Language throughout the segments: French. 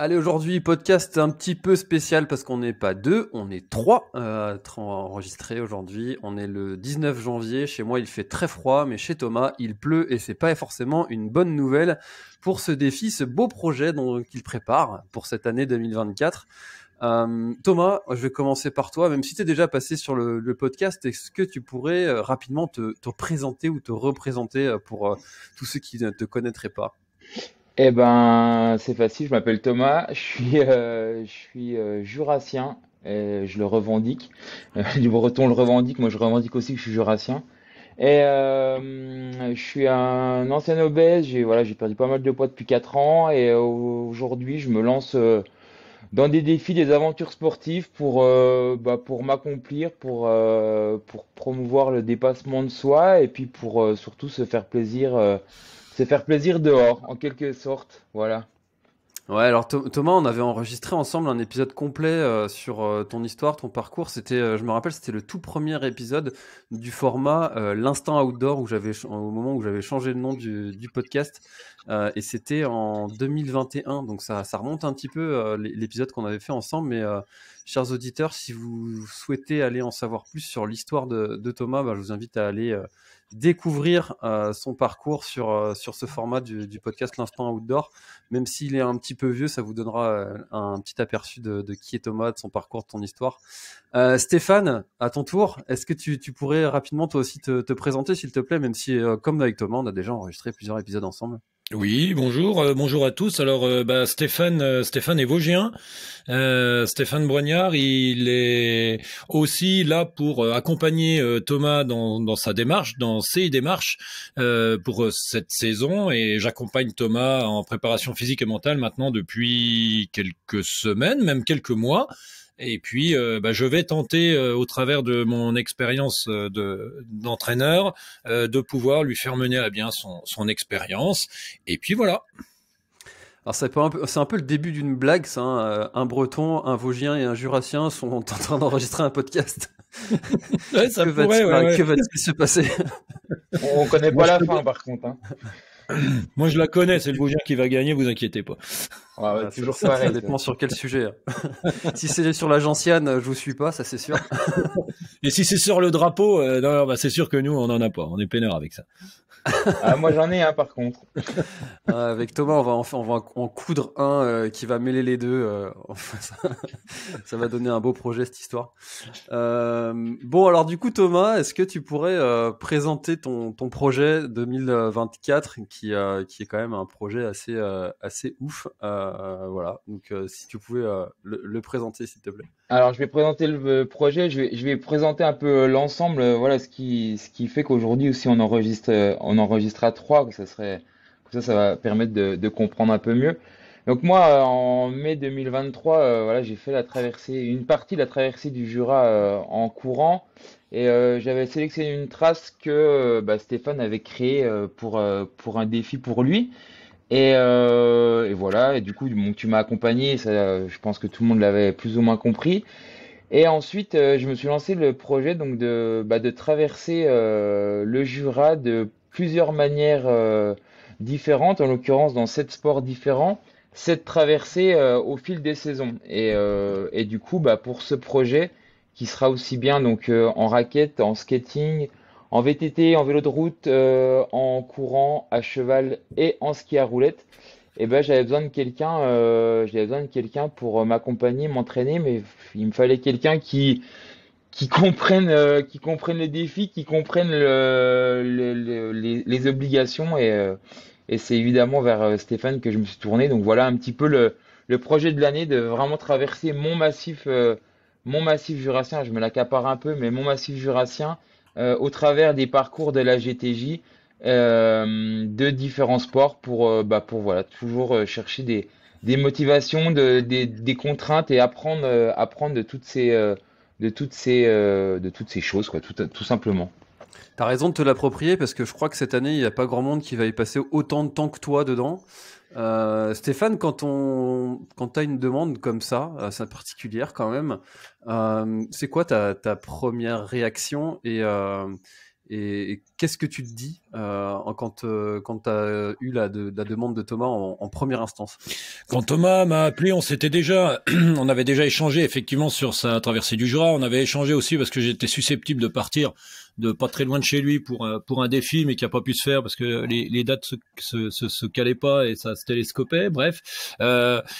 Allez, aujourd'hui, podcast un petit peu spécial parce qu'on n'est pas deux, on est trois à être enregistrés aujourd'hui. On est le 19 janvier. Chez moi, il fait très froid, mais chez Thomas, il pleut et c'est pas forcément une bonne nouvelle pour ce défi, ce beau projet qu'il prépare pour cette année 2024. Thomas, je vais commencer par toi. Même si tu es déjà passé sur le podcast, est-ce que tu pourrais rapidement te présenter ou te représenter pour tous ceux qui ne te connaîtraient pas? Eh ben, c'est facile, je m'appelle Thomas, je suis jurassien, et je le revendique. Du breton le revendique, moi je revendique aussi que je suis jurassien. Je suis un ancien obèse, j'ai perdu pas mal de poids depuis 4 ans et aujourd'hui je me lance dans des défis, des aventures sportives pour m'accomplir, pour promouvoir le dépassement de soi et puis pour surtout se faire plaisir dehors, en quelque sorte. Voilà. Ouais, alors Thomas, on avait enregistré ensemble un épisode complet sur ton histoire, ton parcours. C'était, je me rappelle, c'était le tout premier épisode du format l'instant outdoor au moment où j'avais changé le nom du podcast, et c'était en 2021. Donc ça remonte un petit peu l'épisode qu'on avait fait ensemble. Mais chers auditeurs, si vous souhaitez aller en savoir plus sur l'histoire de Thomas, bah, je vous invite à aller découvrir son parcours sur ce format du podcast l'instant outdoor. Même s'il est un petit peu vieux, ça vous donnera un petit aperçu de qui est Thomas, de son parcours, de ton histoire. Stéphane, à ton tour, est-ce que tu pourrais rapidement toi aussi te présenter, s'il te plaît, même si, comme avec Thomas, on a déjà enregistré plusieurs épisodes ensemble. Oui, bonjour, bonjour à tous. Alors, Stéphane est Vosgien. Stéphane Brognard, il est aussi là pour accompagner Thomas dans sa démarche, dans ses démarches pour cette saison. Et j'accompagne Thomas en préparation physique et mentale maintenant depuis quelques semaines, même quelques mois. Et puis, je vais tenter, au travers de mon expérience d'entraîneur, de pouvoir lui faire mener à bien son expérience. Et puis voilà. Alors c'est un peu le début d'une blague, ça, hein. Un Breton, un Vosgien et un Jurassien sont en train d'enregistrer un podcast. Ouais, ça pourrait, ouais, ouais. Que va-t-il se passer? On connaît Moi, pas je la peux fin par contre, hein. Moi, je la connais, c'est le Vosgien qui va gagner, vous inquiétez pas. Ah ouais, Ah, toujours ça pareil, ça. dépend sur quel sujet, hein. Si c'est sur la gentiane, je vous suis pas, ça c'est sûr. Et si c'est sur le drapeau, non, c'est sûr que nous, on en a pas. On est peinard avec ça. Ah, moi j'en ai un par contre. Avec Thomas, on va en coudre un qui va mêler les deux. Enfin, ça va donner un beau projet, cette histoire. Bon, alors du coup, Thomas, est-ce que tu pourrais présenter ton projet 2024 qui est quand même un projet assez ouf. Voilà, donc si tu pouvais le présenter, s'il te plaît. Alors je vais présenter le projet, je vais présenter un peu l'ensemble, voilà ce qui fait qu'aujourd'hui aussi on enregistre à trois, que ça va permettre de comprendre un peu mieux. Donc moi en mai 2023, voilà j'ai fait une partie de la traversée du Jura en courant et j'avais sélectionné une trace que Stéphane avait créée pour un défi pour lui. Et voilà, et du coup, bon, tu m'as accompagné, ça, je pense que tout le monde l'avait plus ou moins compris. Et ensuite, je me suis lancé le projet donc de traverser le Jura de plusieurs manières différentes, en l'occurrence dans 7 sports différents, 7 traversées au fil des saisons. Et du coup, pour ce projet, qui sera aussi bien donc en raquette, en skating, en VTT, en vélo de route, en courant, à cheval et en ski à roulette, et ben j'avais besoin de quelqu'un pour m'accompagner, m'entraîner, mais il me fallait quelqu'un qui comprenne les défis, qui comprenne les obligations, et c'est évidemment vers Stéphane que je me suis tourné. Donc voilà un petit peu le projet de l'année, de vraiment traverser mon massif jurassien. Je me l'accapare un peu, mais mon massif jurassien au travers des parcours de la GTJ, de différents sports pour voilà toujours chercher des motivations, des contraintes et apprendre de toutes ces choses, quoi, tout simplement. T'as raison de te l'approprier parce que je crois que cette année, il n'y a pas grand monde qui va y passer autant de temps que toi dedans. Stéphane, quand t'as une demande comme ça, c'est particulière quand même, c'est quoi ta première réaction et qu'est-ce que tu te dis quand tu as eu la demande de Thomas en première instance? Quand Thomas m'a appelé, on avait déjà échangé effectivement sur sa traversée du Jura. On avait échangé aussi parce que j'étais susceptible de partir de pas très loin de chez lui pour un défi, mais qui a pas pu se faire parce que les dates se calaient pas et ça se télescopait. Bref,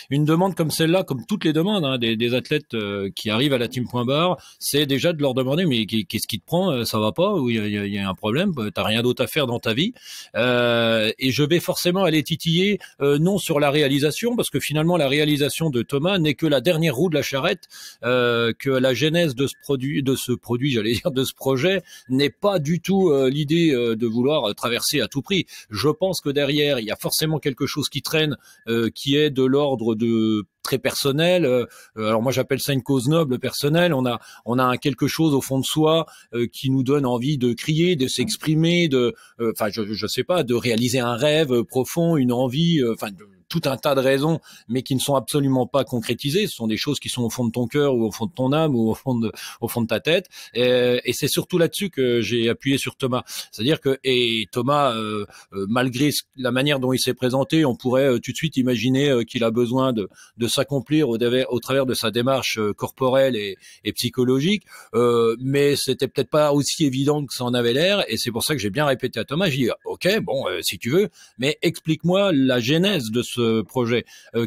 une demande comme celle-là, comme toutes les demandes des athlètes qui arrivent à la Team Point Barre, c'est déjà de leur demander mais qu'est-ce qui te prend, ça va pas, ou il y a un problème, t'as rien d'autre à faire dans ta vie, et je vais forcément aller titiller non sur la réalisation, parce que finalement la réalisation de Thomas n'est que la dernière roue de la charrette, que la genèse de ce produit, j'allais dire, de ce projet n'est pas du tout l'idée de vouloir traverser à tout prix. Je pense que derrière il y a forcément quelque chose qui traîne, qui est de l'ordre de très personnel. Alors moi j'appelle ça une cause noble personnelle. On a quelque chose au fond de soi qui nous donne envie de crier, de s'exprimer, je sais pas, de réaliser un rêve profond, une envie, tout un tas de raisons, mais qui ne sont absolument pas concrétisées. Ce sont des choses qui sont au fond de ton cœur ou au fond de ton âme ou au fond de ta tête. Et c'est surtout là-dessus que j'ai appuyé sur Thomas. C'est-à-dire que, et Thomas, malgré la manière dont il s'est présenté, on pourrait tout de suite imaginer qu'il a besoin de s'accomplir au travers de sa démarche corporelle et psychologique. Mais c'était peut-être pas aussi évident que ça en avait l'air. Et c'est pour ça que j'ai bien répété à Thomas. J'ai dit, ok, bon, si tu veux, mais explique-moi la genèse de ce projet.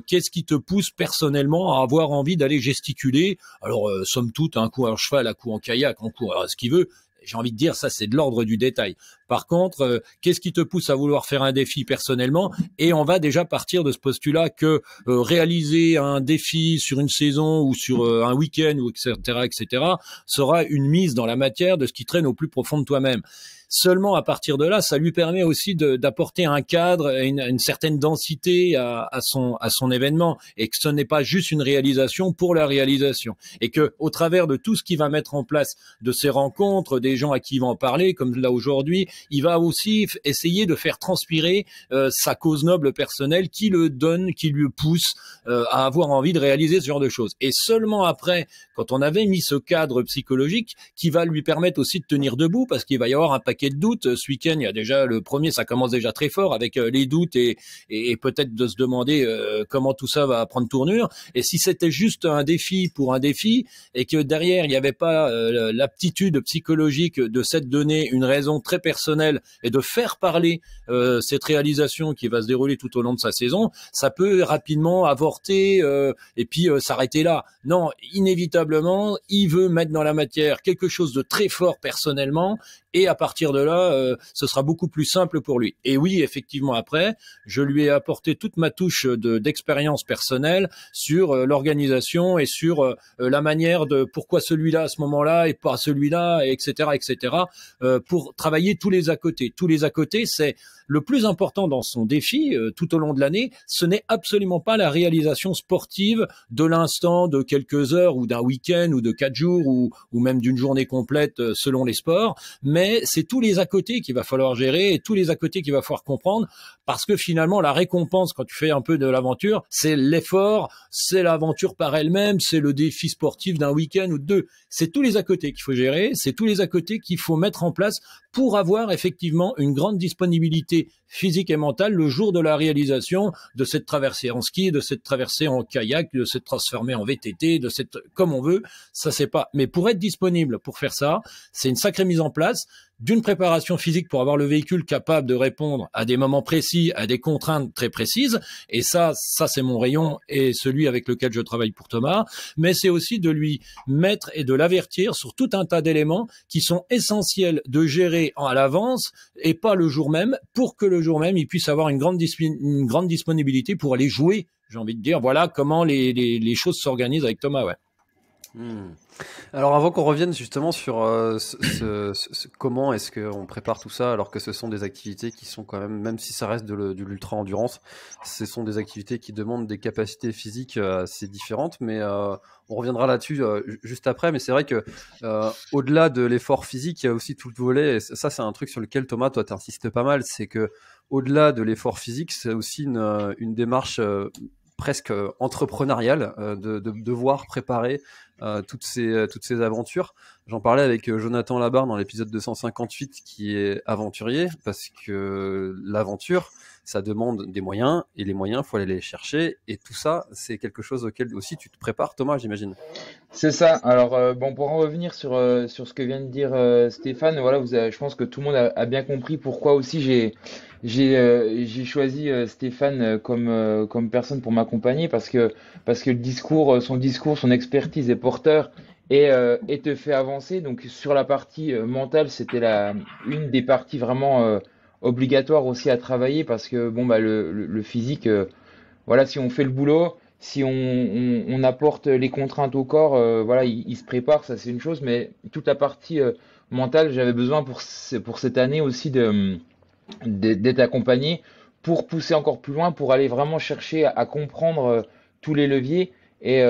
Qu'est-ce qui te pousse personnellement à avoir envie d'aller gesticuler? Alors, somme toute, un coup en cheval, un coup en kayak, un coup ce qu'il veut. J'ai envie de dire, ça, c'est de l'ordre du détail. Par contre, qu'est-ce qui te pousse à vouloir faire un défi personnellement? Et on va déjà partir de ce postulat que réaliser un défi sur une saison ou sur un week-end, ou etc., sera une mise dans la matière de ce qui traîne au plus profond de toi-même. Seulement à partir de là, ça lui permet aussi d'apporter un cadre, une certaine densité à son événement, et que ce n'est pas juste une réalisation pour la réalisation, et que au travers de tout ce qu'il va mettre en place, de ses rencontres, des gens à qui il va en parler, comme là aujourd'hui, il va aussi essayer de faire transpirer sa cause noble personnelle qui le donne, qui lui pousse à avoir envie de réaliser ce genre de choses. Et seulement après, quand on avait mis ce cadre psychologique qui va lui permettre aussi de tenir debout, parce qu'il va y avoir un paquet de doutes. Ce week-end, il y a déjà le premier, ça commence déjà très fort avec les doutes et peut-être de se demander comment tout ça va prendre tournure. Et si c'était juste un défi pour un défi et que derrière, il n'y avait pas l'aptitude psychologique de s'être donné une raison très personnelle et de faire parler cette réalisation qui va se dérouler tout au long de sa saison, ça peut rapidement avorter et puis s'arrêter là. Non, inévitablement, il veut mettre dans la matière quelque chose de très fort personnellement, et à partir de là, ce sera beaucoup plus simple pour lui. Et oui, effectivement, après, je lui ai apporté toute ma touche d'expérience personnelle sur l'organisation et sur la manière de pourquoi celui-là à ce moment-là et pas celui-là, etc., pour travailler tous les à côté. Tous les à côté, c'est le plus important dans son défi tout au long de l'année. Ce n'est absolument pas la réalisation sportive de l'instant, de quelques heures ou d'un week-end ou de 4 jours ou même d'une journée complète selon les sports, mais c'est tous les à côté qu'il va falloir gérer et tous les à côté qu'il va falloir comprendre, parce que finalement la récompense quand tu fais un peu de l'aventure, c'est l'effort, c'est l'aventure par elle-même, c'est le défi sportif d'un week-end ou de deux. C'est tous les à côté qu'il faut gérer, c'est tous les à côté qu'il faut mettre en place pour avoir effectivement une grande disponibilité physique et mentale le jour de la réalisation de cette traversée en ski, de cette traversée en kayak, de cette transformée en VTT, de cette comme on veut, ça c'est pas. Mais pour être disponible pour faire ça, c'est une sacrée mise en place d'une préparation physique pour avoir le véhicule capable de répondre à des moments précis, à des contraintes très précises. Et ça c'est mon rayon et celui avec lequel je travaille pour Thomas. Mais c'est aussi de lui mettre et de l'avertir sur tout un tas d'éléments qui sont essentiels de gérer à l'avance et pas le jour même, pour que le jour même, il puisse avoir une grande disponibilité pour aller jouer. J'ai envie de dire, voilà comment les choses s'organisent avec Thomas, ouais. Alors avant qu'on revienne justement sur comment est-ce qu'on prépare tout ça, alors que ce sont des activités qui sont quand même si ça reste de l'ultra-endurance, ce sont des activités qui demandent des capacités physiques assez différentes, mais on reviendra là-dessus juste après. Mais c'est vrai que au-delà de l'effort physique, il y a aussi tout le volet, et ça c'est un truc sur lequel Thomas, toi t'insistes pas mal, c'est que au-delà de l'effort physique, c'est aussi une démarche presque entrepreneuriale de devoir préparer toutes ces aventures. J'en parlais avec Jonathan Labarre dans l'épisode 258 qui est aventurier, parce que l'aventure, ça demande des moyens, et les moyens, il faut aller les chercher, et tout ça, c'est quelque chose auquel aussi tu te prépares, Thomas, j'imagine. C'est ça. Alors, bon, pour en revenir sur ce que vient de dire Stéphane, voilà, je pense que tout le monde a bien compris pourquoi aussi j'ai choisi Stéphane comme personne pour m'accompagner, parce que son discours, son expertise est porteur et te fait avancer. Donc, sur la partie mentale, c'était une des parties vraiment obligatoires aussi à travailler, parce que bon, bah, le physique, voilà, si on fait le boulot, si on apporte les contraintes au corps, voilà, il se prépare, ça c'est une chose, mais toute la partie mentale, j'avais besoin pour cette année aussi d'être accompagné pour pousser encore plus loin, pour aller vraiment chercher à comprendre tous les leviers. Et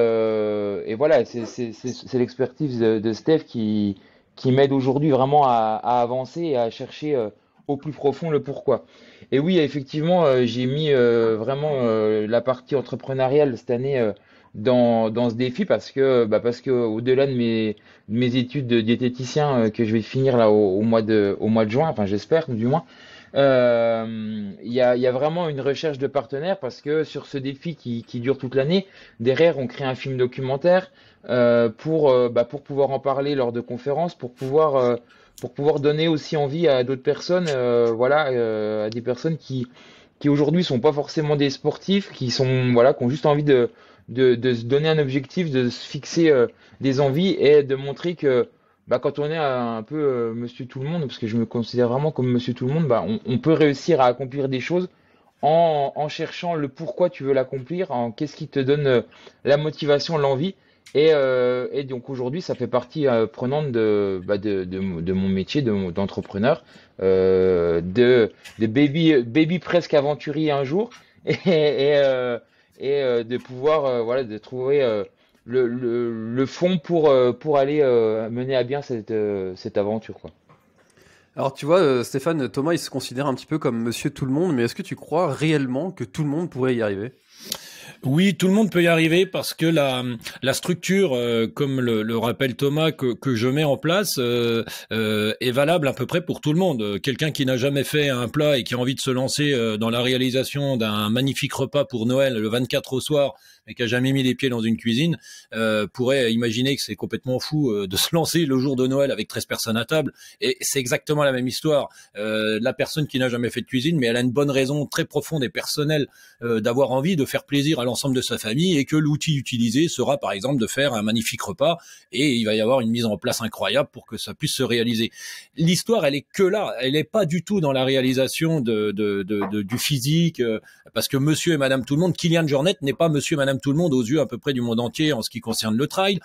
voilà, c'est l'expertise de Steph qui m'aide aujourd'hui vraiment à avancer et à chercher au plus profond le pourquoi. Et oui, effectivement, j'ai mis vraiment la partie entrepreneuriale cette année dans ce défi, parce que au-delà de mes études de diététicien que je vais finir là au mois de juin, enfin j'espère du moins, il y a vraiment une recherche de partenaires, parce que sur ce défi qui dure toute l'année, derrière on crée un film documentaire pour pouvoir en parler lors de conférences, pour pouvoir donner aussi envie à d'autres personnes, voilà, à des personnes qui aujourd'hui sont pas forcément des sportifs, qui ont juste envie de se donner un objectif, de se fixer des envies, et de montrer que quand on est un peu Monsieur Tout le Monde, parce que je me considère vraiment comme Monsieur Tout le Monde, on peut réussir à accomplir des choses en cherchant le pourquoi tu veux l'accomplir, en qu'est-ce qui te donne la motivation, l'envie. Et donc aujourd'hui, ça fait partie prenante de mon métier d'entrepreneur, de baby presque aventurier un jour, et de pouvoir voilà, de trouver le fond pour aller mener à bien cette aventure, quoi. Alors tu vois, Stéphane, Thomas, il se considère un petit peu comme Monsieur Tout le Monde, mais est-ce que tu crois réellement que tout le monde pourrait y arriver? Oui, tout le monde peut y arriver, parce que la structure, comme le rappelle Thomas, que je mets en place, est valable à peu près pour tout le monde. Quelqu'un qui n'a jamais fait un plat et qui a envie de se lancer dans la réalisation d'un magnifique repas pour Noël le 24 au soir, mais qui a jamais mis les pieds dans une cuisine, pourrait imaginer que c'est complètement fou de se lancer le jour de Noël avec 13 personnes à table. Et c'est exactement la même histoire. La personne qui n'a jamais fait de cuisine, mais elle a une bonne raison très profonde et personnelle d'avoir envie de faire plaisir à l'ensemble de sa famille, et que l'outil utilisé sera par exemple de faire un magnifique repas, et il va y avoir une mise en place incroyable pour que ça puisse se réaliser. L'histoire, elle est que là, elle n'est pas du tout dans la réalisation du physique, parce que Monsieur et Madame Tout le Monde, Kylian Jornet n'est pas Monsieur et Madame Tout le Monde aux yeux à peu près du monde entier en ce qui concerne le trail,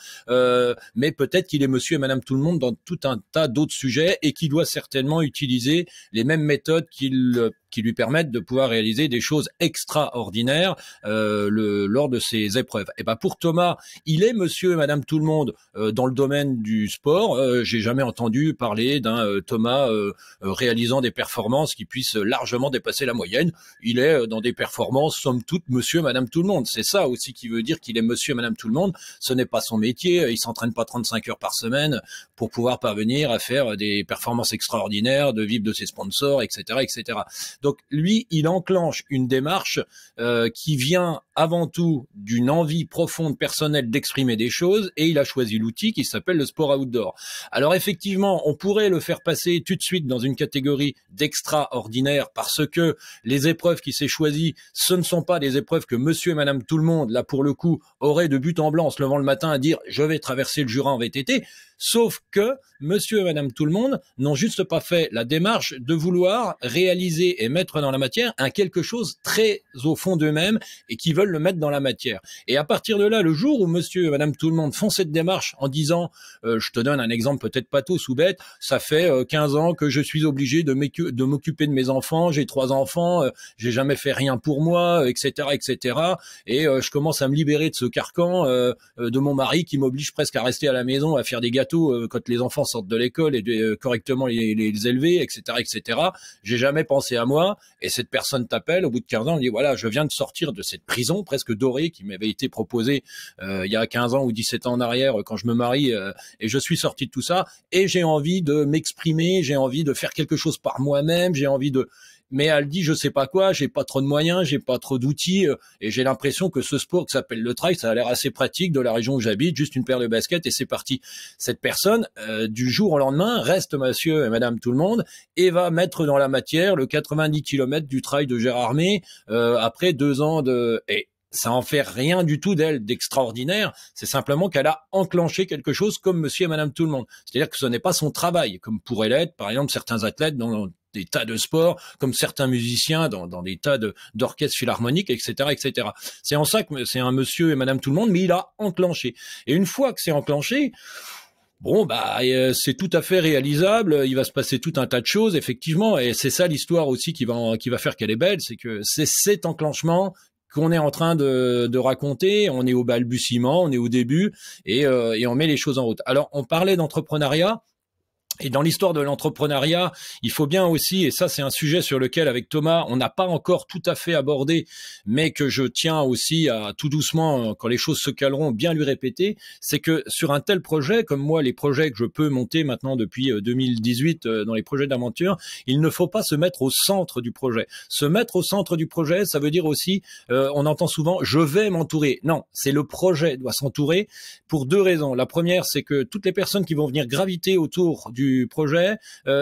mais peut-être qu'il est Monsieur et Madame Tout le Monde dans tout un tas d'autres sujets, et qui doit certainement utiliser les mêmes méthodes qui lui permettent de pouvoir réaliser des choses extraordinaires lors de ces épreuves. Et pour Thomas, il est Monsieur et Madame Tout le Monde dans le domaine du sport. J'ai jamais entendu parler d'un Thomas réalisant des performances qui puissent largement dépasser la moyenne. Il est dans des performances somme toute Monsieur et Madame Tout le Monde. C'est ça aussi qui veut dire qu'il est Monsieur et Madame Tout le Monde. Ce n'est pas son métier. Il s'entraîne pas 35 heures par semaine pour pouvoir parvenir à faire des performances extraordinaires, de vivre de ses sponsors, etc., etc. Donc lui, il enclenche une démarche qui vient avant tout d'une envie profonde personnelle d'exprimer des choses, et il a choisi l'outil qui s'appelle le sport outdoor. Alors effectivement, on pourrait le faire passer tout de suite dans une catégorie d'extraordinaire, parce que les épreuves qui s'est choisies, ce ne sont pas des épreuves que Monsieur et Madame Tout le Monde, là pour le coup, auraient de but en blanc en se levant le matin à dire « je vais traverser le Jura en VTT ». Sauf que Monsieur et Madame Tout le Monde n'ont juste pas fait la démarche de vouloir réaliser et mettre dans la matière un quelque chose très au fond d'eux-mêmes, et qui veulent le mettre dans la matière. Et à partir de là, le jour où Monsieur et Madame Tout le Monde font cette démarche en disant je te donne un exemple peut-être pathos ou bête, ça fait 15 ans que je suis obligé de m'occuper de mes enfants, j'ai 3 enfants, j'ai jamais fait rien pour moi, etc., etc. Et je commence à me libérer de ce carcan de mon mari qui m'oblige presque à rester à la maison à faire des gâteaux quand les enfants sortent de l'école, et de correctement les élever, etc., etc. J'ai jamais pensé à moi. Et cette personne t'appelle au bout de 15 ans, on dit voilà, je viens de sortir de cette prison maison presque dorée qui m'avait été proposée il y a 15 ans ou 17 ans en arrière quand je me marie, et je suis sorti de tout ça, et j'ai envie de m'exprimer, j'ai envie de faire quelque chose par moi-même, j'ai envie de... Mais elle dit, je sais pas quoi, j'ai pas trop de moyens, j'ai pas trop d'outils, et j'ai l'impression que ce sport qui s'appelle le trail, ça a l'air assez pratique de la région où j'habite, juste une paire de baskets et c'est parti. Cette personne, du jour au lendemain, reste monsieur et madame tout le monde et va mettre dans la matière le 90 km du trail de Gérardmer après 2 ans de... Et ça en fait rien du tout d'elle d'extraordinaire, c'est simplement qu'elle a enclenché quelque chose comme monsieur et madame tout le monde. C'est-à-dire que ce n'est pas son travail, comme pourrait l'être, par exemple, certains athlètes dans des tas de sports, comme certains musiciens dans des tas d'orchestres philharmoniques, etc., etc. C'est en ça que c'est un monsieur et madame tout le monde, mais il a enclenché. Et une fois que c'est enclenché, bon, bah, c'est tout à fait réalisable. Il va se passer tout un tas de choses, effectivement. Et c'est ça l'histoire aussi qui va faire qu'elle est belle. C'est que c'est cet enclenchement qu'on est en train de raconter. On est au balbutiement, on est au début et on met les choses en route. Alors, on parlait d'entrepreneuriat. Et dans l'histoire de l'entrepreneuriat, il faut bien aussi, et ça c'est un sujet sur lequel avec Thomas, on n'a pas encore tout à fait abordé, mais que je tiens aussi à tout doucement, quand les choses se caleront, bien lui répéter, c'est que sur un tel projet, comme moi les projets que je peux monter maintenant depuis 2018 dans les projets d'aventure, il ne faut pas se mettre au centre du projet. Se mettre au centre du projet, ça veut dire aussi, on entend souvent, je vais m'entourer. Non, c'est le projet doit s'entourer pour 2 raisons. La première, c'est que toutes les personnes qui vont venir graviter autour du projet,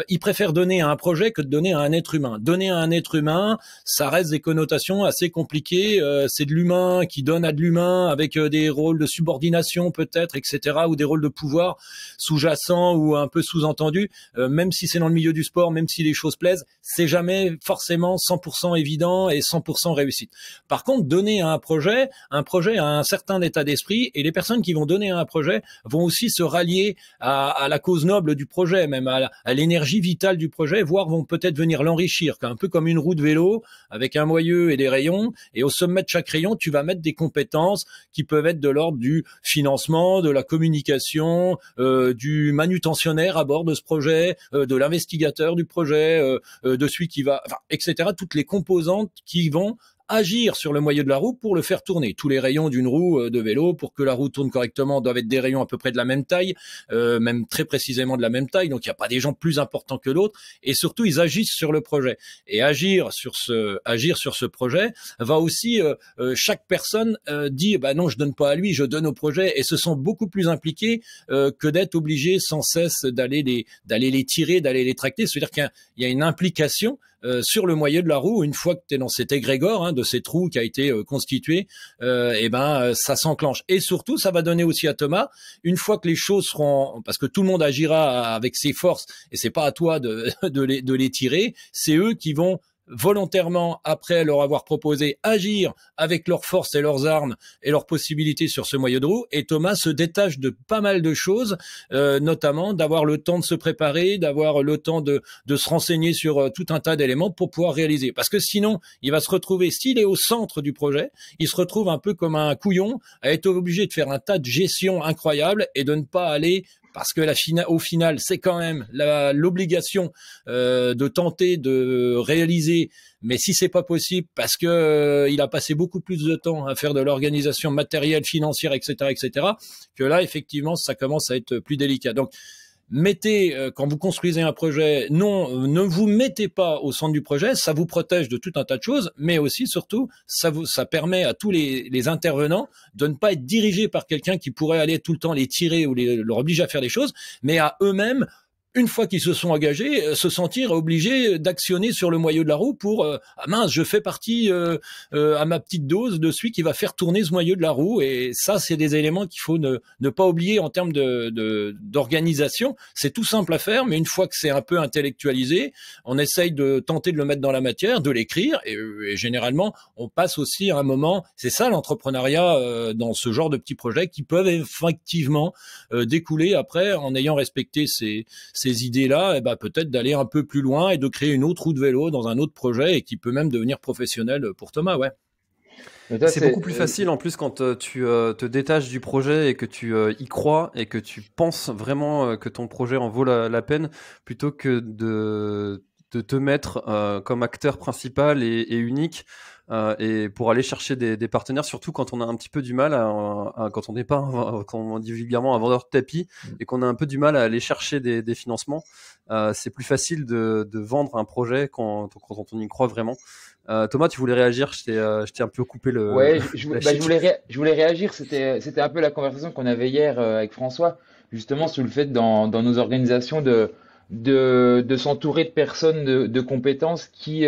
ils préfèrent donner à un projet que de donner à un être humain. Donner à un être humain, ça reste des connotations assez compliquées. C'est de l'humain qui donne à de l'humain avec des rôles de subordination peut-être, etc., ou des rôles de pouvoir sous-jacents ou un peu sous-entendus. Même si c'est dans le milieu du sport, même si les choses plaisent, c'est jamais forcément 100% évident et 100% réussite. Par contre, donner à un projet a un certain état d'esprit, et les personnes qui vont donner à un projet vont aussi se rallier à la cause noble du projet, même à l'énergie vitale du projet, voire vont peut-être venir l'enrichir, un peu comme une roue de vélo avec un moyeu et des rayons, et au sommet de chaque rayon, tu vas mettre des compétences qui peuvent être de l'ordre du financement, de la communication, du manutentionnaire à bord de ce projet, de l'investigateur du projet, de celui qui va, enfin, etc., toutes les composantes qui vont agir sur le moyeu de la roue pour le faire tourner. Tous les rayons d'une roue de vélo, pour que la roue tourne correctement, doivent être des rayons à peu près de la même taille, même très précisément de la même taille, donc il n'y a pas des gens plus importants que l'autre, et surtout ils agissent sur le projet. Et agir sur ce projet va aussi, chaque personne dit, bah non, je donne pas à lui, je donne au projet, et se sent beaucoup plus impliqués que d'être obligé sans cesse d'aller les tirer, d'aller les tracter. C'est-à-dire qu'il y a une implication sur le moyeu de la roue. Une fois que tu es dans cet égrégore de cette roue qui a été constituée, ça s'enclenche. Et surtout, ça va donner aussi à Thomas, une fois que les choses seront, parce que tout le monde agira avec ses forces, et c'est pas à toi de les tirer, c'est eux qui vont volontairement, après leur avoir proposé, agir avec leurs forces et leurs armes et leurs possibilités sur ce moyeu de roue. Et Thomas se détache de pas mal de choses, notamment d'avoir le temps de se préparer, d'avoir le temps de se renseigner sur tout un tas d'éléments pour pouvoir réaliser. Parce que sinon, il va se retrouver, s'il est au centre du projet, il se retrouve un peu comme un couillon à être obligé de faire un tas de gestion incroyable et de ne pas aller, parce que au final, c'est quand même l'obligation de tenter de réaliser. Mais si c'est pas possible, parce que il a passé beaucoup plus de temps à faire de l'organisation matérielle, financière, etc., que là, effectivement, ça commence à être plus délicat. Donc, quand vous construisez un projet, ne vous mettez pas au centre du projet, ça vous protège de tout un tas de choses, mais aussi, surtout, ça permet à tous les intervenants de ne pas être dirigés par quelqu'un qui pourrait aller tout le temps les tirer ou leur obliger à faire des choses, mais à eux-mêmes, une fois qu'ils se sont engagés, se sentir obligés d'actionner sur le moyeu de la roue pour ah mince, je fais partie à ma petite dose de celui qui va faire tourner ce moyeu de la roue. Et ça, c'est des éléments qu'il faut ne pas oublier en termes d'organisation. C'est tout simple à faire, mais une fois que c'est un peu intellectualisé, on essaye de tenter de le mettre dans la matière, de l'écrire, et généralement, on passe aussi à un moment. C'est ça l'entrepreneuriat dans ce genre de petits projets qui peuvent effectivement découler après, en ayant respecté ces idées-là, peut-être d'aller un peu plus loin et de créer une autre roue de vélo dans un autre projet et qui peut même devenir professionnel pour Thomas, ouais. C'est beaucoup plus facile en plus quand tu te détaches du projet et que tu y crois et que tu penses vraiment que ton projet en vaut la peine, plutôt que de te mettre comme acteur principal et unique et pour aller chercher des partenaires, surtout quand on a un petit peu du mal quand on n'est pas, quand on dit vulgairement un vendeur de tapis et qu'on a un peu du mal à aller chercher des financements. C'est plus facile de vendre un projet quand on y croit vraiment. Thomas, tu voulais réagir? Je t'ai un peu coupé Ouais, la je chic. je voulais réagir. C'était un peu la conversation qu'on avait hier avec François, justement sur le fait dans nos organisations de s'entourer de personnes de compétences qui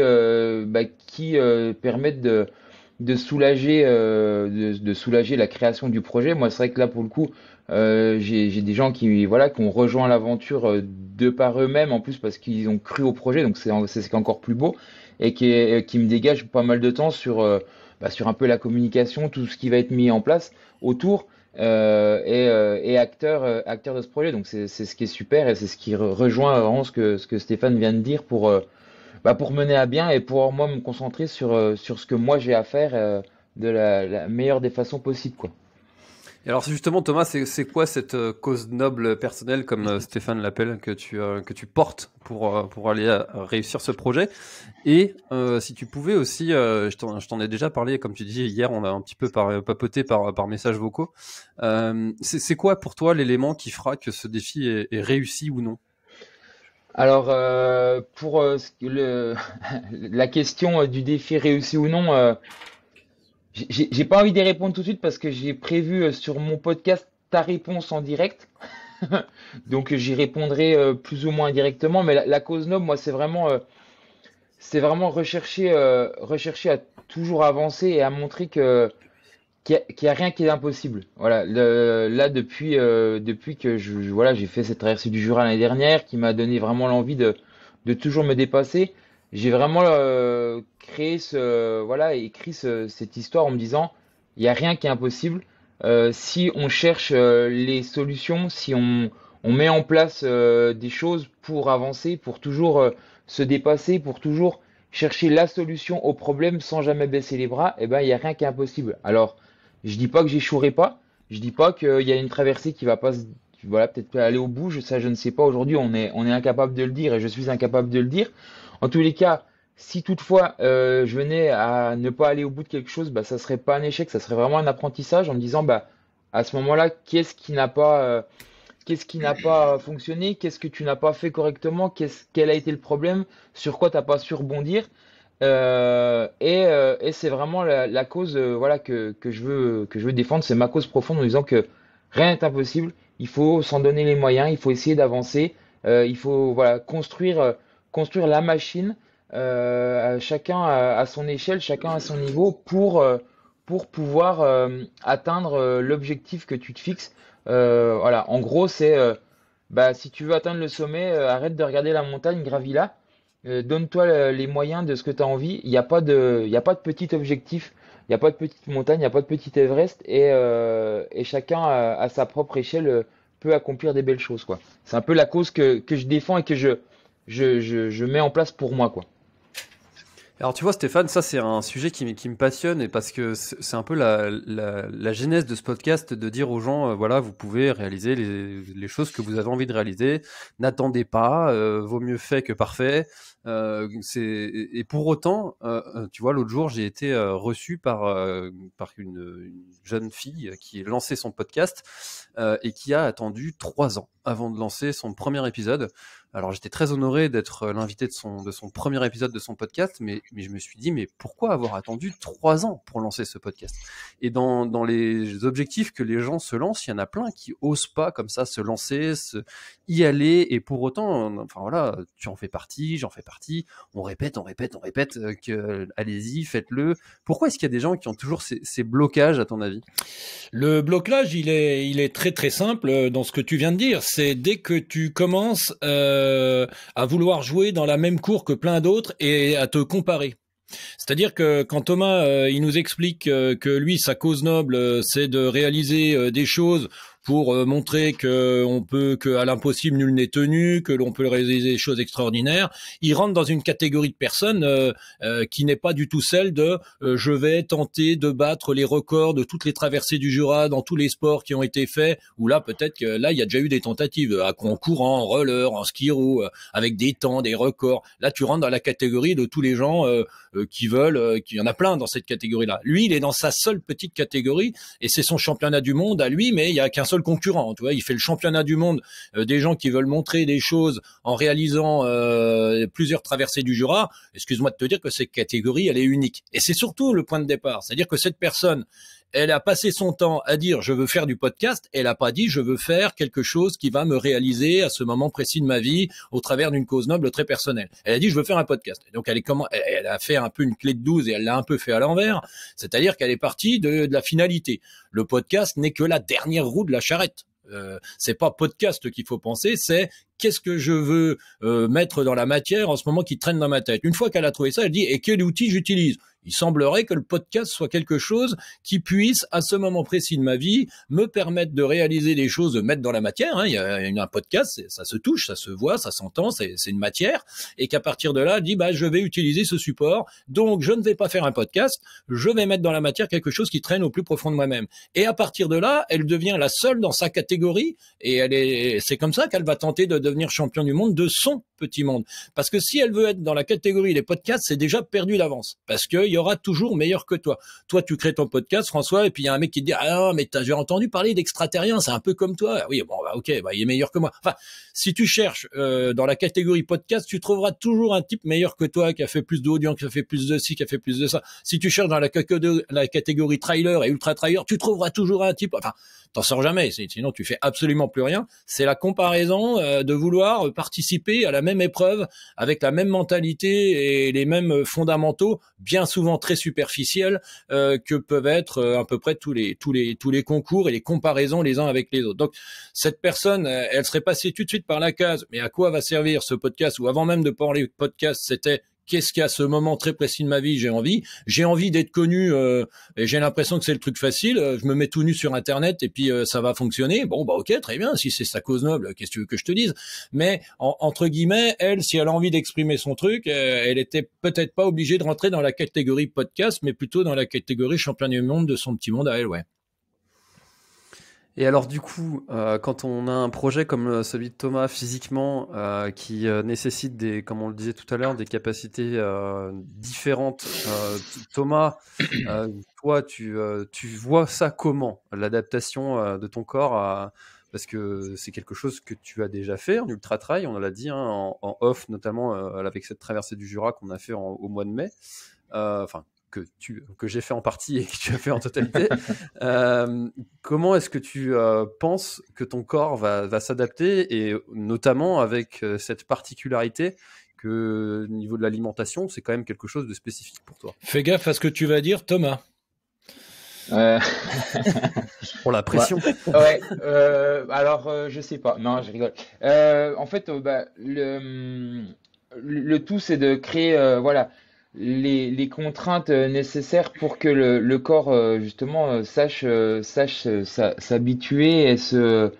permettent de soulager de soulager la création du projet. Moi, c'est vrai que là pour le coup, j'ai des gens qui ont rejoint l'aventure de par eux-mêmes en plus parce qu'ils ont cru au projet, donc c'est ce qui est encore plus beau et qui me dégage pas mal de temps sur un peu la communication, tout ce qui va être mis en place autour et acteur de ce projet. Donc c'est ce qui est super et c'est ce qui rejoint vraiment ce que Stéphane vient de dire pour mener à bien et pour moi me concentrer sur ce que moi j'ai à faire de la meilleure des façons possibles, quoi. Et alors, c'est justement, Thomas, c'est quoi cette cause noble personnelle, comme Stéphane l'appelle, que tu portes pour aller réussir ce projet? Et si tu pouvais aussi, je t'en ai déjà parlé, comme tu dis hier, on a un petit peu papoté par messages vocaux. C'est quoi pour toi l'élément qui fera que ce défi est réussi ou non? Alors pour la question du défi réussi ou non, j'ai pas envie d'y répondre tout de suite parce que j'ai prévu sur mon podcast ta réponse en direct. Donc j'y répondrai plus ou moins directement. Mais la cause noble, moi, c'est vraiment rechercher à toujours avancer et à montrer qu'il y a rien qui est impossible. Voilà. Là, depuis que voilà, j'ai fait cette traversée du Jura l'année dernière, qui m'a donné vraiment l'envie de toujours me dépasser. J'ai vraiment écrit cette histoire en me disant, il y a rien qui est impossible. Si on cherche les solutions, si on met en place des choses pour avancer, pour toujours se dépasser, pour toujours chercher la solution au problème sans jamais baisser les bras, eh ben, il y a rien qui est impossible. Alors, je dis pas que j'échouerai pas. Je dis pas qu'il y a une traversée qui va pas voilà, peut-être pas aller au bout. Ça, je ne sais pas. Aujourd'hui, on est incapable de le dire et je suis incapable de le dire. En tous les cas, si toutefois je venais à ne pas aller au bout de quelque chose, bah, ça serait pas un échec, ça serait vraiment un apprentissage en me disant, bah, à ce moment-là, qu'est-ce qui n'a pas fonctionné, qu'est-ce que tu n'as pas fait correctement, quel a été le problème, sur quoi t'as pas su rebondir. Et c'est vraiment la cause voilà que je veux défendre, c'est ma cause profonde en disant que rien n'est impossible, il faut s'en donner les moyens, il faut essayer d'avancer, il faut voilà construire la machine, chacun à son échelle, chacun à son niveau pour pouvoir atteindre l'objectif que tu te fixes. Voilà, en gros c'est bah si tu veux atteindre le sommet, arrête de regarder la montagne, gravis-la. Donne-toi les moyens de ce que tu as envie. Il y a pas de petit objectif, il n'y a pas de petite montagne, il n'y a pas de petit Everest et chacun à sa propre échelle peut accomplir des belles choses, quoi. C'est un peu la cause que je défends et que je mets en place pour moi, quoi. Alors tu vois Stéphane, ça c'est un sujet qui me passionne et parce que c'est un peu la genèse de ce podcast de dire aux gens, voilà, vous pouvez réaliser les choses que vous avez envie de réaliser, n'attendez pas, vaut mieux fait que parfait. Et pour autant, tu vois, l'autre jour j'ai été reçu par une jeune fille qui a lancé son podcast et qui a attendu 3 ans avant de lancer son premier épisode. Alors j'étais très honoré d'être l'invité de son premier épisode de son podcast, mais je me suis dit, mais pourquoi avoir attendu 3 ans pour lancer ce podcast? Et dans les objectifs que les gens se lancent, il y en a plein qui osent pas comme ça se lancer, y aller, et pour autant, enfin voilà, tu en fais partie, j'en fais partie, on répète que allez-y, faites-le. Pourquoi est-ce qu'il y a des gens qui ont toujours ces blocages à ton avis? Le blocage, il est très très simple dans ce que tu viens de dire. C'est dès que tu commences à vouloir jouer dans la même cour que plein d'autres et à te comparer. C'est-à-dire que quand Thomas il nous explique que lui sa cause noble c'est de réaliser des choses pour montrer que à l'impossible nul n'est tenu, que l'on peut réaliser des choses extraordinaires. Il rentre dans une catégorie de personnes qui n'est pas du tout celle de je vais tenter de battre les records de toutes les traversées du Jura dans tous les sports qui ont été faits, ou là peut-être que là il y a déjà eu des tentatives en courant, en roller, en ski roue, avec des temps, des records. Là tu rentres dans la catégorie de tous les gens qui veulent, qu'il y en a plein dans cette catégorie-là. Lui, il est dans sa seule petite catégorie et c'est son championnat du monde à lui, mais il y a qu'un seul concurrent. Tu vois, il fait le championnat du monde des gens qui veulent montrer des choses en réalisant plusieurs traversées du Jura. Excuse-moi de te dire que cette catégorie, elle est unique. Et c'est surtout le point de départ, c'est-à-dire que cette personne, elle a passé son temps à dire je veux faire du podcast, elle a pas dit je veux faire quelque chose qui va me réaliser à ce moment précis de ma vie au travers d'une cause noble très personnelle. Elle a dit je veux faire un podcast. Et donc elle a fait un peu une clé de 12 et elle l'a un peu fait à l'envers, c'est-à-dire qu'elle est partie de la finalité. Le podcast n'est que la dernière roue de la charrette. C'est pas podcast qu'il faut penser, c'est qu'est-ce que je veux mettre dans la matière en ce moment qui traîne dans ma tête. Une fois qu'elle a trouvé ça, elle dit et quel outil j'utilise. Il semblerait que le podcast soit quelque chose qui puisse, à ce moment précis de ma vie, me permettre de réaliser des choses, de mettre dans la matière. Il y a un podcast, ça se touche, ça se voit, ça s'entend, c'est une matière. Et qu'à partir de là, elle dit, je vais utiliser ce support. Donc, je ne vais pas faire un podcast. Je vais mettre dans la matière quelque chose qui traîne au plus profond de moi-même. Et à partir de là, elle devient la seule dans sa catégorie. Et c'est comme ça qu'elle va tenter de devenir champion du monde de son petit monde. Parce que si elle veut être dans la catégorie des podcasts, c'est déjà perdu d'avance. Parce qu'il y aura toujours meilleur que toi. Toi, tu crées ton podcast, François, et puis il y a un mec qui te dit, ah non, mais j'ai entendu parler d'extraterriens, c'est un peu comme toi. Oui, bon, ok, il est meilleur que moi. Enfin, si tu cherches dans la catégorie podcast, tu trouveras toujours un type meilleur que toi, qui a fait plus d'audience, qui a fait plus de ci, qui a fait plus de ça. Si tu cherches dans la catégorie trailer et ultra trailer, tu trouveras toujours un type, enfin, t'en sors jamais, sinon tu fais absolument plus rien. C'est la comparaison de vouloir participer à la même épreuve avec la même mentalité et les mêmes fondamentaux, bien souvent très superficiels, que peuvent être à peu près tous les concours et les comparaisons les uns avec les autres. Donc cette personne, elle serait passée tout de suite par la case. Mais à quoi va servir ce podcast? Ou avant même de parler de podcast, c'était qu'est-ce qu'à ce moment très précis de ma vie j'ai envie d'être connu et j'ai l'impression que c'est le truc facile, je me mets tout nu sur internet et puis ça va fonctionner. Bon ok, très bien, si c'est sa cause noble, qu'est-ce que tu veux que je te dise? Mais entre guillemets, elle, si elle a envie d'exprimer son truc, elle était peut-être pas obligée de rentrer dans la catégorie podcast, mais plutôt dans la catégorie champion du monde de son petit monde à elle, ouais. Et alors du coup, quand on a un projet comme celui de Thomas physiquement, qui nécessite comme on le disait tout à l'heure, des capacités différentes, Thomas, toi, tu vois ça comment, l'adaptation de ton corps parce que c'est quelque chose que tu as déjà fait en ultra trail, on l'a dit en off, notamment avec cette traversée du Jura qu'on a fait au mois de mai. Enfin. Que j'ai fait en partie et que tu as fait en totalité. Comment est-ce que tu penses que ton corps va s'adapter, et notamment avec cette particularité que au niveau de l'alimentation, c'est quand même quelque chose de spécifique pour toi? Fais gaffe à ce que tu vas dire, Thomas. Pour la pression. Ouais. Alors, je sais pas. Non, je rigole. En fait, le tout, c'est de créer, voilà, les contraintes nécessaires pour que le corps justement sache s'habituer et se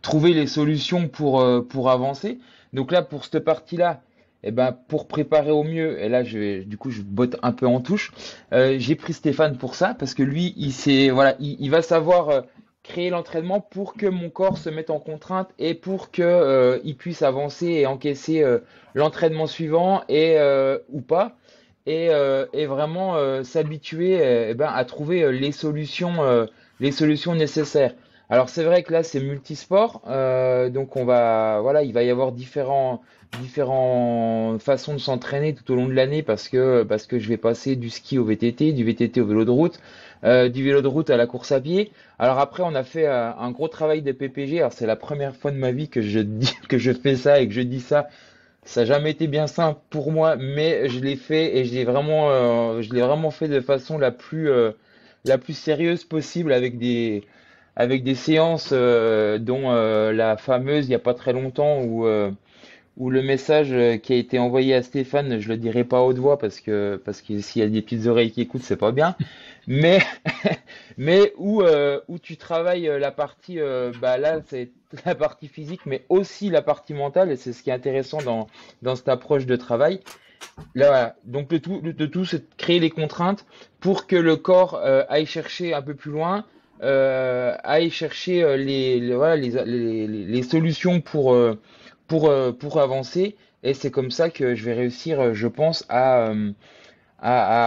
trouver les solutions pour avancer. Donc là, pour cette partie-là, eh ben, pour préparer au mieux, et là du coup je botte un peu en touche, j'ai pris Stéphane pour ça, parce que lui il va savoir créer l'entraînement pour que mon corps se mette en contrainte et pour que il puisse avancer et encaisser l'entraînement suivant et ou pas, et vraiment s'habituer à trouver les solutions nécessaires. Alors c'est vrai que là c'est multisport, donc il va y avoir différentes façons de s'entraîner tout au long de l'année, parce que je vais passer du ski au VTT, du VTT au vélo de route, du vélo de route à la course à pied. Alors après on a fait un gros travail de PPG. Alors c'est la première fois de ma vie que je dis que je fais ça et que je dis ça. Ça n'a jamais été bien simple pour moi, mais je l'ai fait, et je l'ai vraiment fait de façon la plus sérieuse possible, avec des séances dont la fameuse il n'y a pas très longtemps, où où le message qui a été envoyé à Stéphane, je le dirai pas à haute voix parce que s'il y a des petites oreilles qui écoutent, c'est pas bien. Mais mais où tu travailles la partie bah là c'est la partie physique, mais aussi la partie mentale et c'est ce qui est intéressant dans cette approche de travail. Là, voilà. Donc le tout, c'est de créer les contraintes pour que le corps aille chercher un peu plus loin, aille chercher voilà, les solutions pour avancer. Et c'est comme ça que je vais réussir, je pense, à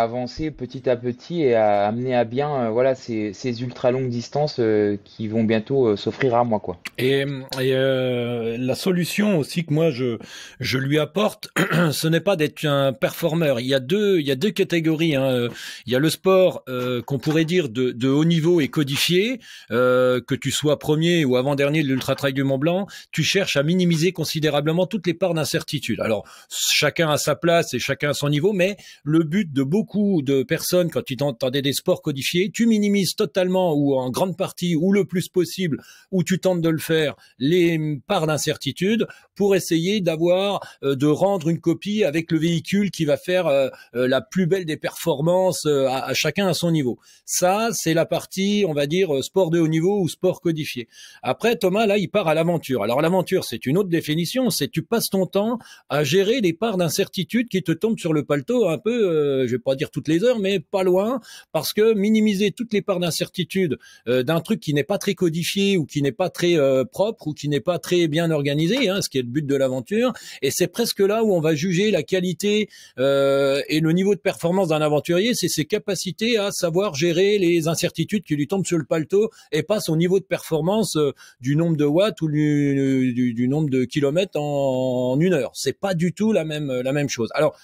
avancer petit à petit et à amener à bien voilà, ces ultra longues distances qui vont bientôt s'offrir à moi, quoi. La solution aussi que moi je lui apporte, ce n'est pas d'être un performeur. Il y a deux catégories. Hein. Il y a le sport qu'on pourrait dire de haut niveau et codifié, que tu sois premier ou avant-dernier de l'Ultra Trail du Mont Blanc, tu cherches à minimiser considérablement toutes les parts d'incertitude. Alors chacun a sa place et chacun a son niveau, mais le but de beaucoup de personnes quand tu t'entendais des sports codifiés, tu minimises totalement ou en grande partie ou le plus possible, ou tu tentes de le faire, les parts d'incertitude pour essayer d'avoir, de rendre une copie avec le véhicule qui va faire la plus belle des performances à chacun à son niveau. Ça, c'est la partie, on va dire, sport de haut niveau ou sport codifié. Après, Thomas, là, il part à l'aventure. Alors, l'aventure, c'est une autre définition, c'est tu passes ton temps à gérer les parts d'incertitude qui te tombent sur le paletot un peu, je vais pas dire toutes les heures, mais pas loin, parce que minimiser toutes les parts d'incertitude d'un truc qui n'est pas très codifié ou qui n'est pas très propre ou qui n'est pas très bien organisé, hein, ce qui est le but de l'aventure, et c'est presque là où on va juger la qualité et le niveau de performance d'un aventurier, c'est ses capacités à savoir gérer les incertitudes qui lui tombent sur le paletot et pas son niveau de performance du nombre de watts ou du nombre de kilomètres en une heure. C'est pas du tout la même chose. Alors,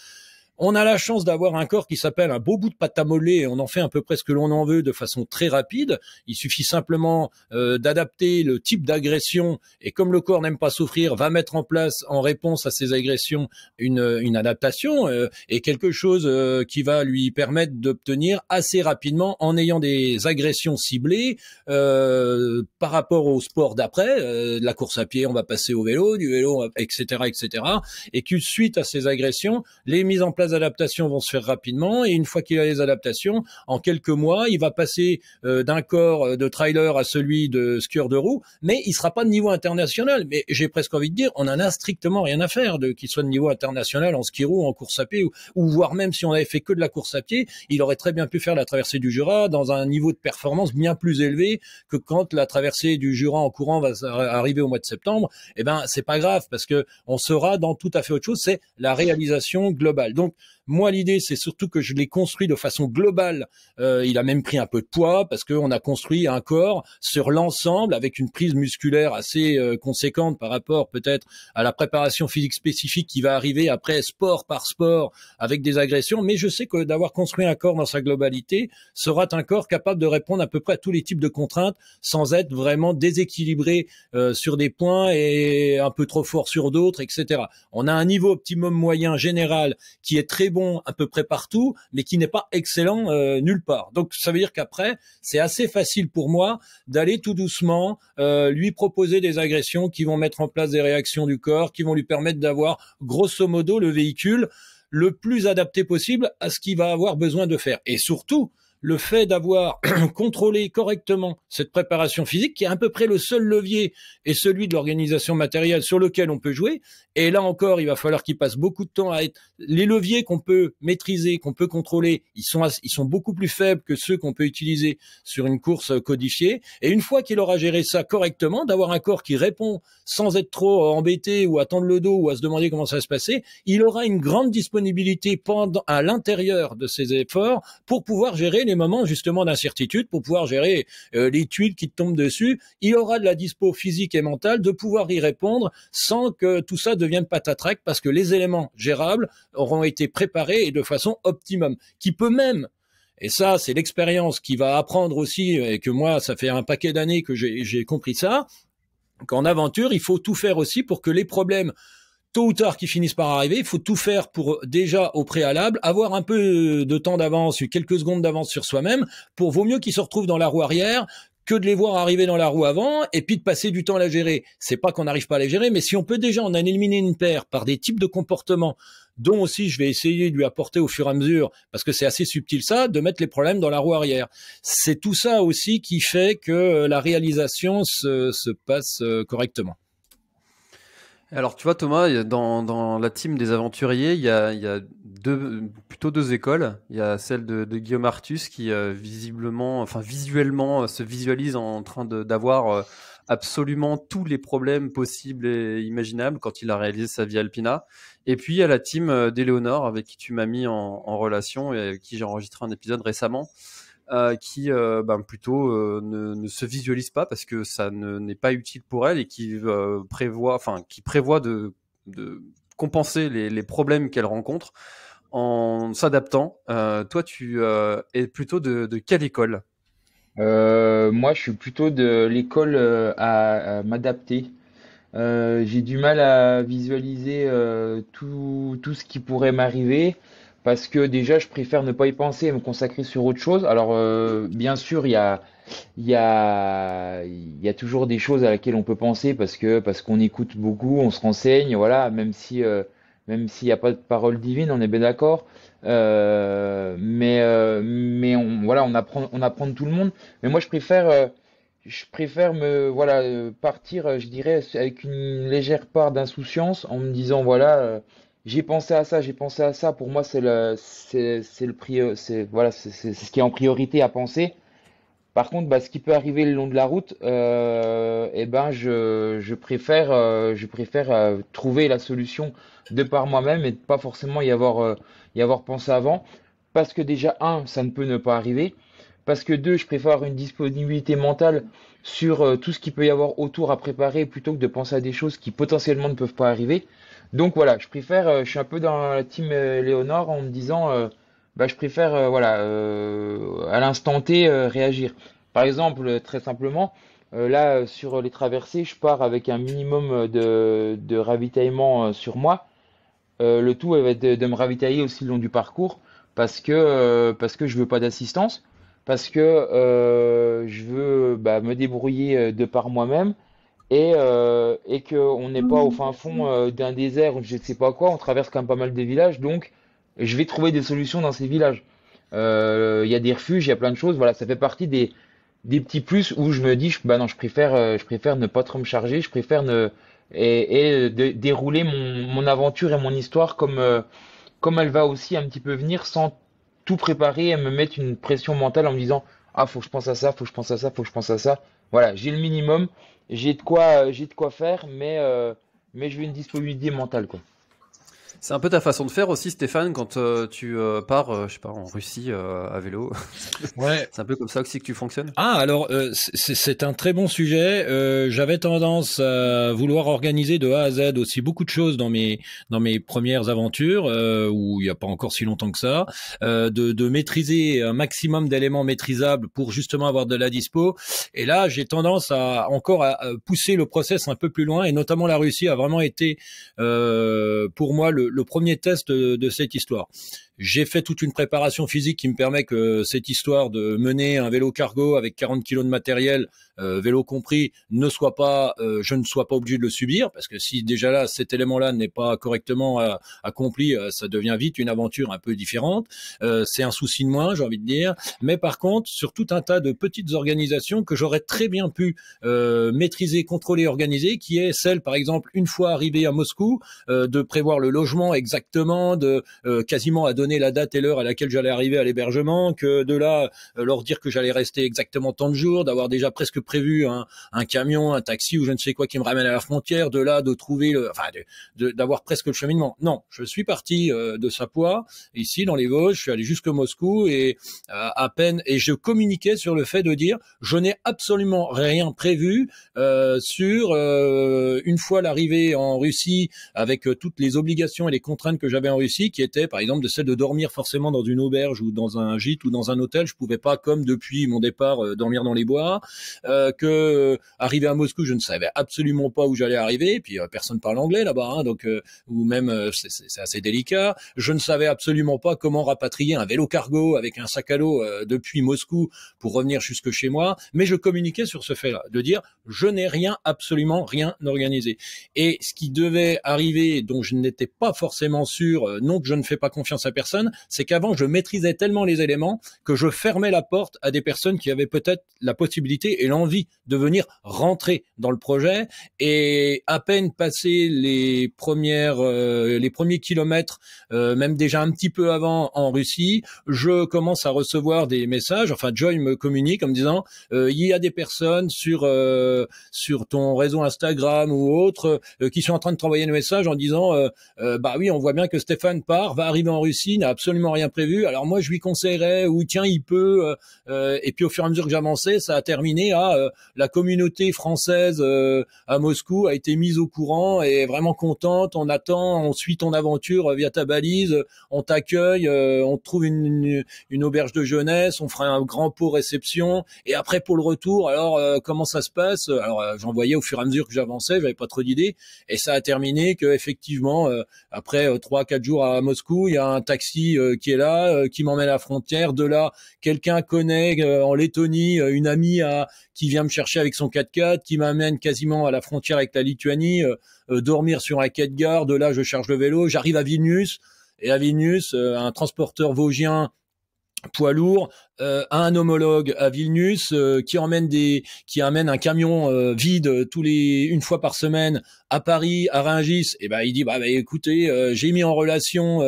on a la chance d'avoir un corps qui s'appelle un beau bout de pâte à modeler et on en fait à peu près ce que l'on en veut de façon très rapide. Il suffit simplement d'adapter le type d'agression et comme le corps n'aime pas souffrir, va mettre en place en réponse à ces agressions une adaptation et quelque chose qui va lui permettre d'obtenir assez rapidement en ayant des agressions ciblées par rapport au sport d'après, de la course à pied, on va passer au vélo, du vélo, etc., etc. Et que suite à ces agressions, les mises en place d'adaptations vont se faire rapidement et une fois qu'il a les adaptations, en quelques mois, il va passer d'un corps de trailer à celui de skieur de roue, mais il sera pas de niveau international. Mais j'ai presque envie de dire, on en a strictement rien à faire de qu'il soit de niveau international en ski roue, en course à pied ou voire même si on avait fait que de la course à pied, il aurait très bien pu faire la traversée du Jura dans un niveau de performance bien plus élevé que quand la traversée du Jura en courant va arriver au mois de septembre. Eh ben, c'est pas grave parce que on sera dans tout à fait autre chose, c'est la réalisation globale. Donc, moi, l'idée, c'est surtout que je l'ai construit de façon globale. Il a même pris un peu de poids parce qu'on a construit un corps sur l'ensemble avec une prise musculaire assez conséquente par rapport peut-être à la préparation physique spécifique qui va arriver après sport par sport avec des agressions. Mais je sais que d'avoir construit un corps dans sa globalité sera un corps capable de répondre à peu près à tous les types de contraintes sans être vraiment déséquilibré sur des points et un peu trop fort sur d'autres, etc. On a un niveau optimum moyen général qui est très bon à peu près partout, mais qui n'est pas excellent nulle part. Donc ça veut dire qu'après, c'est assez facile pour moi d'aller tout doucement lui proposer des agressions qui vont mettre en place des réactions du corps, qui vont lui permettre d'avoir grosso modo le véhicule le plus adapté possible à ce qu'il va avoir besoin de faire. Et surtout, le fait d'avoir contrôlé correctement cette préparation physique, qui est à peu près le seul levier, est celui de l'organisation matérielle sur lequel on peut jouer. Et là encore, il va falloir qu'il passe beaucoup de temps à être... Les leviers qu'on peut maîtriser, qu'on peut contrôler, ils sont beaucoup plus faibles que ceux qu'on peut utiliser sur une course codifiée. Et une fois qu'il aura géré ça correctement, d'avoir un corps qui répond sans être trop embêté ou à tendre le dos ou à se demander comment ça va se passer, il aura une grande disponibilité à l'intérieur de ses efforts pour pouvoir gérer les moments justement d'incertitude, pour pouvoir gérer les tuiles qui te tombent dessus. Il aura de la dispo physique et mentale de pouvoir y répondre sans que tout ça devienne patatrac parce que les éléments gérables auront été préparés et de façon optimum, qui peut même, et ça c'est l'expérience qui va apprendre aussi, et que moi ça fait un paquet d'années que j'ai compris ça, qu'en aventure il faut tout faire aussi pour que les problèmes tôt ou tard qui finissent par arriver, il faut tout faire pour déjà au préalable avoir un peu de temps d'avance, quelques secondes d'avance sur soi-même, pour vaut mieux qu'il se retrouve dans la roue arrière que de les voir arriver dans la roue avant et puis de passer du temps à la gérer. C'est pas qu'on n'arrive pas à les gérer, mais si on peut déjà en éliminer une paire par des types de comportements dont aussi je vais essayer de lui apporter au fur et à mesure, parce que c'est assez subtil ça, de mettre les problèmes dans la roue arrière. C'est tout ça aussi qui fait que la réalisation se passe correctement. Alors, tu vois, Thomas, dans la team des aventuriers, il y a plutôt deux écoles. Il y a celle de Guillaume Artus qui, visuellement, se visualise en train d'avoir absolument tous les problèmes possibles et imaginables quand il a réalisé sa vie Alpina. Et puis, il y a la team d'Éléonore avec qui tu m'as mis en relation et avec qui j'ai enregistré un épisode récemment. Qui plutôt ne se visualise pas parce que ça n'est pas utile pour elle et qui prévoit de compenser les problèmes qu'elle rencontre en s'adaptant. Toi, tu es plutôt de quelle école? Moi, je suis plutôt de l'école à m'adapter. J'ai du mal à visualiser tout ce qui pourrait m'arriver parce que déjà, je préfère ne pas y penser et me consacrer sur autre chose. Alors, bien sûr, il y a toujours des choses à laquelle on peut penser parce qu'on écoute beaucoup, on se renseigne, voilà, même s'il n'y a pas de parole divine, on est bien d'accord. Mais voilà, on apprend de tout le monde. Mais moi, je préfère partir, je dirais, avec une légère part d'insouciance en me disant, voilà, j'ai pensé à ça, j'ai pensé à ça. Pour moi, c'est ce qui est en priorité à penser. Par contre, ce qui peut arriver le long de la route, je préfère trouver la solution de par moi-même et de pas forcément y avoir pensé avant. Parce que déjà, un, ça ne peut ne pas arriver. Parce que deux, je préfère avoir une disponibilité mentale sur tout ce qu'il peut y avoir autour à préparer plutôt que de penser à des choses qui potentiellement ne peuvent pas arriver. Donc voilà, je suis un peu dans la team Léonore en me disant, je préfère voilà, à l'instant T réagir. Par exemple, très simplement, là sur les traversées, je pars avec un minimum de ravitaillement sur moi. Le tout va être de me ravitailler aussi le long du parcours parce que je veux pas d'assistance, parce que je veux me débrouiller de par moi-même et qu'on n'est pas au fin fond d'un désert ou je ne sais pas quoi. On traverse quand même pas mal de villages, donc je vais trouver des solutions dans ces villages. Il y a des refuges, il y a plein de choses. Voilà, ça fait partie des petits plus où je me dis, non, je préfère ne pas trop me charger, je préfère dérouler mon aventure et mon histoire comme elle va aussi un petit peu venir sans tout préparer et me mettre une pression mentale en me disant, ah, faut que je pense à ça, faut que je pense à ça, faut que je pense à ça. Voilà, j'ai le minimum, j'ai de quoi faire, mais je veux une disponibilité mentale, quoi. C'est un peu ta façon de faire aussi, Stéphane, quand tu pars, je sais pas, en Russie à vélo. Ouais. C'est un peu comme ça aussi que tu fonctionnes? Ah, alors c'est un très bon sujet. J'avais tendance à vouloir organiser de A à Z aussi beaucoup de choses dans mes premières aventures où il n'y a pas encore si longtemps que ça, de maîtriser un maximum d'éléments maîtrisables pour justement avoir de la dispo. Et là, j'ai tendance à pousser le process un peu plus loin et notamment la Russie a vraiment été pour moi le premier test de cette histoire. J'ai fait toute une préparation physique qui me permet que cette histoire de mener un vélo cargo avec 40 kilos de matériel, vélo compris, je ne sois pas obligé de le subir, parce que si déjà là, cet élément-là n'est pas correctement accompli, ça devient vite une aventure un peu différente. C'est un souci de moins, j'ai envie de dire. Mais par contre, sur tout un tas de petites organisations que j'aurais très bien pu maîtriser, contrôler, organiser, qui est celle, par exemple, une fois arrivé à Moscou, de prévoir le logement exactement, de quasiment à donner la date et l'heure à laquelle j'allais arriver à l'hébergement, que de là leur dire que j'allais rester exactement tant de jours, d'avoir déjà presque prévu un camion, un taxi ou je ne sais quoi qui me ramène à la frontière, de là de trouver d'avoir presque le cheminement. Non, je suis parti de Sapois, ici dans les Vosges, je suis allé jusque Moscou et à peine, et je communiquais sur le fait de dire je n'ai absolument rien prévu sur une fois l'arrivée en Russie avec toutes les obligations et les contraintes que j'avais en Russie, qui étaient par exemple de celle de de dormir forcément dans une auberge ou dans un gîte ou dans un hôtel. Je pouvais pas, comme depuis mon départ, dormir dans les bois. Arrivé à Moscou, je ne savais absolument pas où j'allais arriver. Et puis personne parle anglais là-bas, hein, donc ou même c'est assez délicat. Je ne savais absolument pas comment rapatrier un vélo cargo avec un sac à dos depuis Moscou pour revenir jusque chez moi. Mais je communiquais sur ce fait-là, de dire je n'ai rien, absolument rien organisé. Et ce qui devait arriver, dont je n'étais pas forcément sûr, non que je ne fais pas confiance à personne, c'est qu'avant je maîtrisais tellement les éléments que je fermais la porte à des personnes qui avaient peut-être la possibilité et l'envie de venir rentrer dans le projet. Et à peine passé les premiers kilomètres, même déjà un petit peu avant en Russie, je commence à recevoir des messages. Enfin, Joy me communique en me disant il y a des personnes sur ton réseau Instagram ou autre qui sont en train de t'envoyer des messages en disant bah oui, on voit bien que Stéphane va arriver en Russie, n'a absolument rien prévu. Alors moi, je lui conseillerais ou tiens, il peut. Et puis au fur et à mesure que j'avançais, ça a terminé à la communauté française à Moscou a été mise au courant et est vraiment contente. On attend, on suit ton aventure via ta balise, on t'accueille, on te trouve une auberge de jeunesse, on fera un grand pot réception. Et après pour le retour, alors comment ça se passe? Alors j'en voyais au fur et à mesure que j'avançais, j'avais pas trop d'idées. Et ça a terminé que effectivement, après 3-4 jours à Moscou, il y a un taxi qui est là, qui m'emmène à la frontière. De là, quelqu'un connaît en Lettonie une amie qui vient me chercher avec son 4x4, qui m'amène quasiment à la frontière avec la Lituanie, dormir sur un quai de gare. De là, je charge le vélo, j'arrive à Vilnius. Et à Vilnius, un transporteur vosgien poids lourd a un homologue à Vilnius qui amène un camion vide une fois par semaine à Paris, à Rungis. Et ben il dit bah écoutez, j'ai mis en relation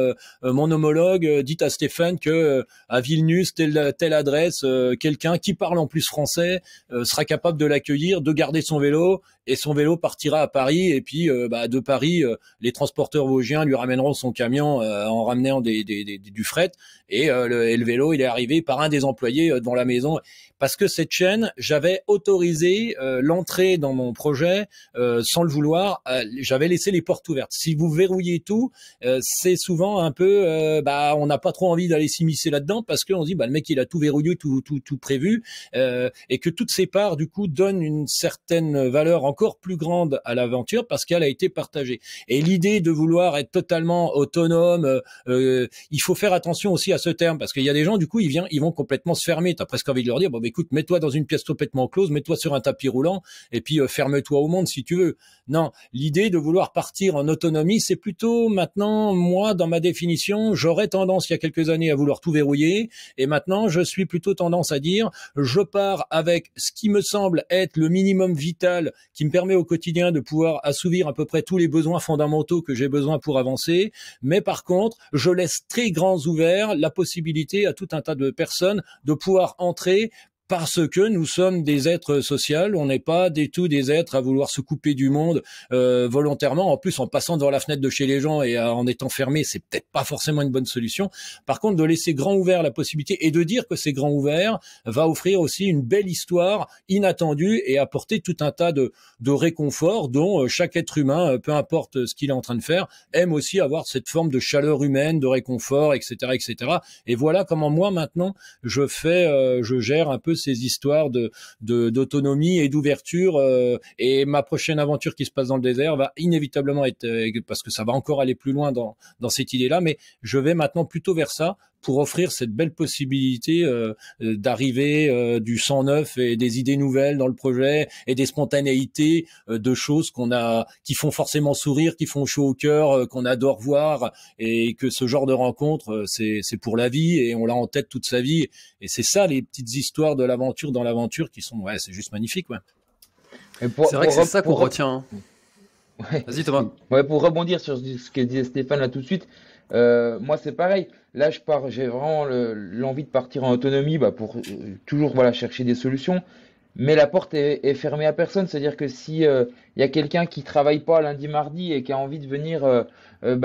mon homologue, dites à Stéphane que à Vilnius telle adresse, quelqu'un qui parle en plus français sera capable de l'accueillir, de garder son vélo et son vélo partira à Paris et puis de Paris les transporteurs vosgiens lui ramèneront son camion en ramenant du fret et le vélo il est arrivé par un des employés devant la maison. Parce que cette chaîne, j'avais autorisé l'entrée dans mon projet sans le vouloir. J'avais laissé les portes ouvertes. Si vous verrouillez tout, c'est souvent un peu, on n'a pas trop envie d'aller s'immiscer là-dedans parce qu'on se dit, le mec il a tout verrouillé, tout prévu, et que toutes ces parts du coup donnent une certaine valeur encore plus grande à l'aventure parce qu'elle a été partagée. Et l'idée de vouloir être totalement autonome, il faut faire attention aussi à ce terme parce qu'il y a des gens du coup ils vont complètement se fermer. T'as presque envie de leur dire écoute, mets-toi dans une pièce complètement close, mets-toi sur un tapis roulant et puis ferme-toi au monde si tu veux. Non, l'idée de vouloir partir en autonomie, c'est plutôt maintenant, moi, dans ma définition, j'aurais tendance il y a quelques années à vouloir tout verrouiller et maintenant, je suis plutôt tendance à dire, je pars avec ce qui me semble être le minimum vital qui me permet au quotidien de pouvoir assouvir à peu près tous les besoins fondamentaux que j'ai besoin pour avancer, mais par contre, je laisse très grands ouverts la possibilité à tout un tas de personnes de pouvoir entrer parce que nous sommes des êtres sociaux, on n'est pas du tout des êtres à vouloir se couper du monde volontairement. En plus, en passant devant la fenêtre de chez les gens et en étant fermé, c'est peut-être pas forcément une bonne solution. Par contre, de laisser grand ouvert la possibilité et de dire que c'est grand ouvert va offrir aussi une belle histoire inattendue et apporter tout un tas de réconfort dont chaque être humain, peu importe ce qu'il est en train de faire, aime aussi avoir cette forme de chaleur humaine, de réconfort, etc., etc. Et voilà comment moi maintenant je gère un peu ces histoires d'autonomie et d'ouverture et ma prochaine aventure qui se passe dans le désert va inévitablement être parce que ça va encore aller plus loin dans cette idée-là, mais je vais maintenant plutôt vers ça pour offrir cette belle possibilité d'arriver du sang neuf et des idées nouvelles dans le projet et des spontanéités de choses qui font forcément sourire, qui font chaud au cœur, qu'on adore voir et que ce genre de rencontre c'est pour la vie et on l'a en tête toute sa vie et c'est ça les petites histoires de l'aventure dans l'aventure qui sont c'est juste magnifique c'est vrai que c'est ça qu'on retient. Ouais. Vas-y Thomas. Ouais, pour rebondir sur ce que disait Stéphane là tout de suite, moi c'est pareil. Là j'ai vraiment l'envie de partir en autonomie pour toujours chercher des solutions. Mais la porte est fermée à personne. C'est-à-dire que si y a quelqu'un qui travaille pas lundi, mardi et qui a envie de venir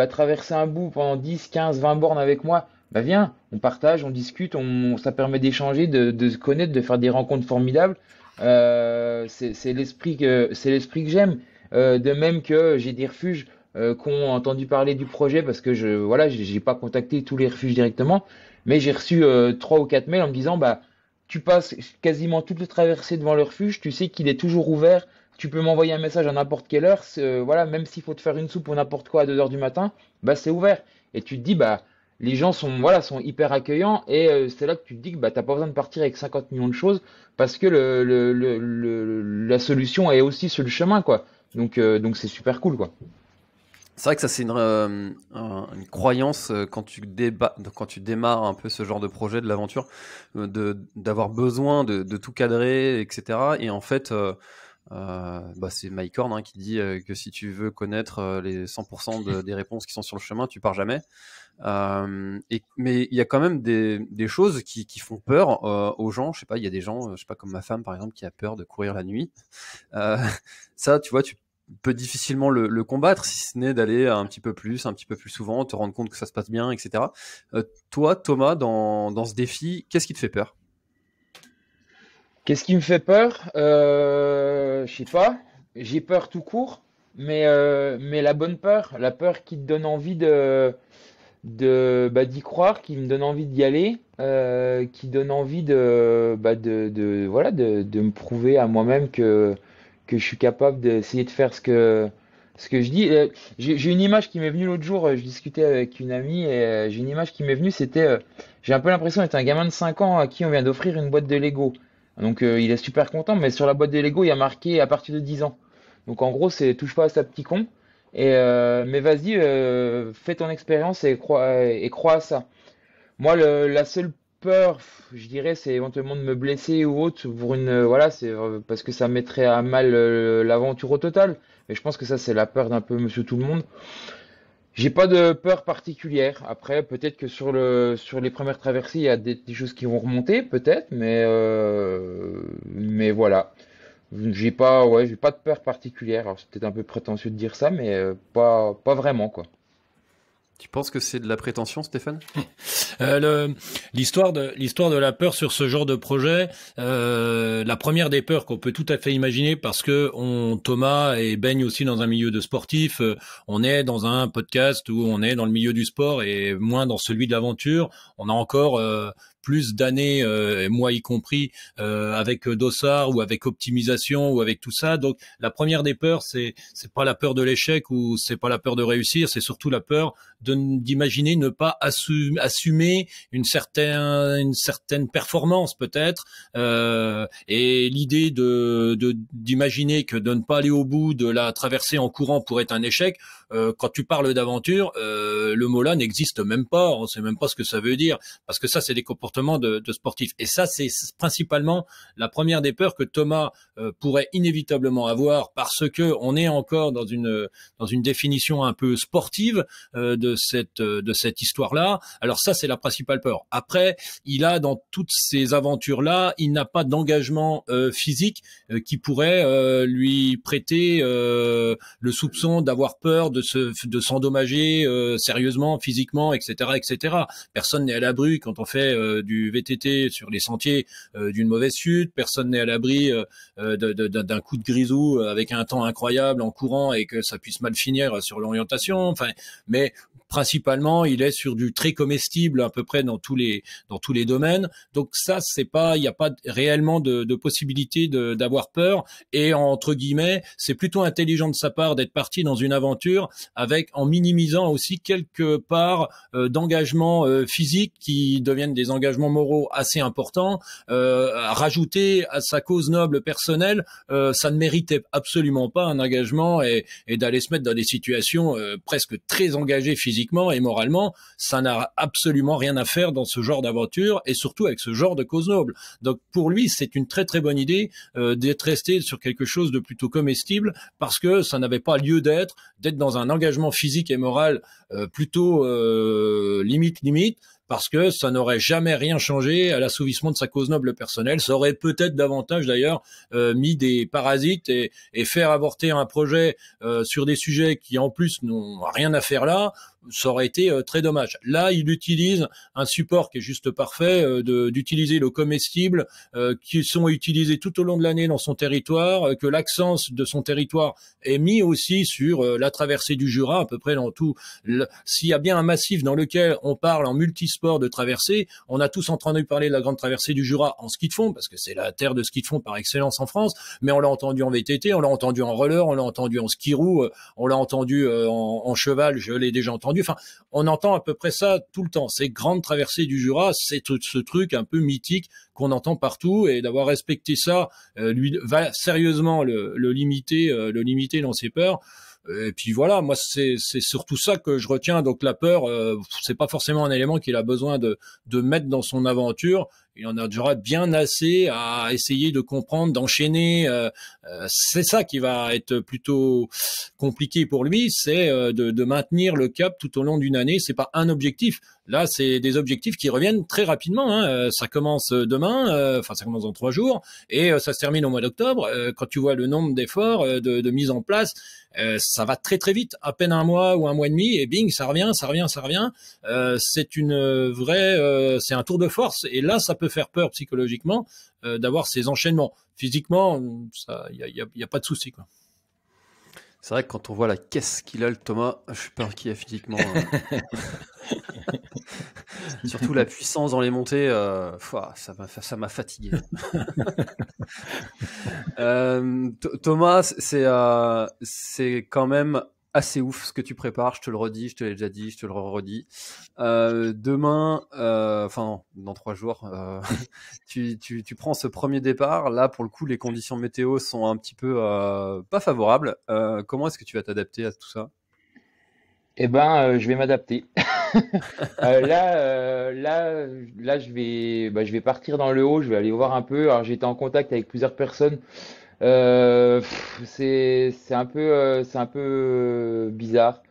traverser un bout pendant 10, 15, 20 bornes avec moi, viens, on partage, on discute, ça permet d'échanger, de se connaître, de faire des rencontres formidables. C'est l'esprit que j'aime. De même que j'ai des refuges qui ont entendu parler du projet parce que j'ai pas contacté tous les refuges directement, mais j'ai reçu 3 ou 4 mails en me disant, bah, tu passes quasiment toute la traversée devant le refuge, tu sais qu'il est toujours ouvert, tu peux m'envoyer un message à n'importe quelle heure, voilà, même s'il faut te faire une soupe ou n'importe quoi à 2 heures du matin, bah, c'est ouvert. Et tu te dis, bah, les gens sont hyper accueillants et c'est là que tu te dis que bah, t'as pas besoin de partir avec 50 millions de choses parce que la solution est aussi sur le chemin, quoi. Donc c'est super cool, quoi. C'est vrai que ça, c'est une croyance quand tu démarres un peu ce genre de projet, de l'aventure, d'avoir besoin de tout cadrer, etc. Et en fait, c'est Mike Horn qui dit que si tu veux connaître les 100% des réponses qui sont sur le chemin, tu pars jamais. Mais il y a quand même des choses qui font peur aux gens. Je sais pas, il y a des gens, je sais pas, comme ma femme par exemple, qui a peur de courir la nuit. Ça, tu vois, tu peux difficilement le combattre, si ce n'est d'aller un petit peu plus souvent, te rendre compte que ça se passe bien, etc. Toi, Thomas, dans ce défi, qu'est-ce qui te fait peur? Qu'est-ce qui me fait peur? Je sais pas. J'ai peur tout court, mais la bonne peur, la peur qui te donne envie d'y croire, qui me donne envie d'y aller, qui donne envie de me prouver à moi-même que je suis capable d'essayer de faire ce que je dis. J'ai une image qui m'est venue l'autre jour, je discutais avec une amie et j'ai une image qui m'est venue, j'ai un peu l'impression d'être un gamin de 5 ans à qui on vient d'offrir une boîte de Lego. Donc il est super content, mais sur la boîte de Lego, il y a marqué à partir de 10 ans. Donc en gros, c'est touche pas à ça petit con. Mais vas-y, fais ton expérience et crois à ça. Moi, la seule peur, je dirais, c'est éventuellement de me blesser ou autre pour voilà, c'est parce que ça mettrait à mal l'aventure au total. Mais je pense que ça, c'est la peur d'un peu Monsieur Tout le Monde. J'ai pas de peur particulière. Après, peut-être que sur les premières traversées, il y a des choses qui vont remonter, peut-être, mais voilà. J'ai pas de peur particulière. Alors, c'est peut-être un peu prétentieux de dire ça, mais pas vraiment, quoi. Tu penses que c'est de la prétention, Stéphane? L'histoire de la peur sur ce genre de projet, la première des peurs qu'on peut tout à fait imaginer, parce que Thomas et baigne aussi dans un milieu de sportif, on est dans un podcast où on est dans le milieu du sport et moins dans celui de l'aventure. On a encore plus d'années, et moi y compris, avec Dossard ou avec optimisation ou avec tout ça. Donc la première des peurs, c'est pas la peur de l'échec ou c'est pas la peur de réussir, c'est surtout la peur d'imaginer ne pas assumer une certaine performance peut-être, et l'idée d'imaginer que de ne pas aller au bout de la traversée en courant pourrait être un échec. Quand tu parles d'aventure, le mot-là n'existe même pas, on sait même pas ce que ça veut dire, parce que ça c'est des comportements de sportifs, et ça c'est principalement la première des peurs que Thomas pourrait inévitablement avoir, parce que on est encore dans une définition un peu sportive de cette histoire-là. Alors ça, c'est la principale peur. Après, il a dans toutes ces aventures-là, il n'a pas d'engagement physique qui pourrait lui prêter le soupçon d'avoir peur de s'endommager sérieusement, physiquement, etc., etc. Personne n'est à l'abri quand on fait du VTT sur les sentiers d'une mauvaise chute. Personne n'est à l'abri d'un coup de grisou avec un temps incroyable en courant et que ça puisse mal finir sur l'orientation. Enfin, mais principalement, il est sur du très comestible à peu près dans tous les domaines. Donc ça, il n'y a pas réellement de possibilité d'avoir peur. Et entre guillemets, c'est plutôt intelligent de sa part d'être parti dans une aventure en minimisant aussi quelque part d'engagements physiques qui deviennent des engagements moraux assez importants. Rajouter à sa cause noble personnelle, ça ne méritait absolument pas un engagement et d'aller se mettre dans des situations presque très engagées physiquement et moralement. Ça n'a absolument rien à faire dans ce genre d'aventure et surtout avec ce genre de cause noble. Donc pour lui, c'est une très très bonne idée d'être resté sur quelque chose de plutôt comestible, parce que ça n'avait pas lieu d'être dans un engagement physique et moral plutôt limite, parce que ça n'aurait jamais rien changé à l'assouvissement de sa cause noble personnelle. Ça aurait peut-être davantage d'ailleurs mis des parasites et faire avorter un projet sur des sujets qui en plus n'ont rien à faire là. ça aurait été très dommage. Là, il utilise un support qui est juste parfait, d'utiliser le comestible, qui sont utilisés tout au long de l'année dans son territoire, que l'accent de son territoire est mis aussi sur la traversée du Jura, à peu près dans tout. S'il y a bien un massif dans lequel on parle en multisport de traversée, on a tous entendu parler de la grande traversée du Jura en ski de fond, parce que c'est la terre de ski de fond par excellence en France, mais on l'a entendu en VTT, on l'a entendu en roller, on l'a entendu en ski roue, on l'a entendu en cheval, je l'ai déjà entendu. Enfin, on entend à peu près ça tout le temps. Ces grandes traversées du Jura, c'est ce truc un peu mythique qu'on entend partout, et d'avoir respecté ça, lui va sérieusement le limiter dans ses peurs. Et puis voilà, moi c'est surtout ça que je retiens. Donc la peur, c'est pas forcément un élément qu'il a besoin de mettre dans son aventure. Il en a déjà bien assez à essayer de comprendre, d'enchaîner. C'est ça qui va être plutôt compliqué pour lui, c'est de maintenir le cap tout au long d'une année. C'est pas un objectif. Là, c'est des objectifs qui reviennent très rapidement. Hein. Ça commence demain, enfin ça commence dans 3 jours, et ça se termine au mois d'octobre. Quand tu vois le nombre d'efforts de mise en place, ça va très très vite. À peine un mois ou un mois et demi, et bing, ça revient. C'est une vraie, c'est un tour de force. Et là, ça peut faire peur psychologiquement d'avoir ces enchaînements. Physiquement, ça, y a pas de souci, quoi. C'est vrai que quand on voit la caisse qu'il a, le Thomas, je suis pas inquiet physiquement. Surtout la puissance dans les montées, ça m'a fatigué. Thomas, c'est quand même assez ouf ce que tu prépares. Je te le redis, je te l'ai déjà dit, je te le redis. Demain, dans 3 jours, tu prends ce premier départ. Là, pour le coup, les conditions météo sont un petit peu pas favorables. Comment est-ce que tu vas t'adapter à tout ça? Eh ben, je vais m'adapter. Là, je vais partir dans le haut. Je vais aller voir un peu. Alors, j'ai été en contact avec plusieurs personnes. C'est un peu bizarre.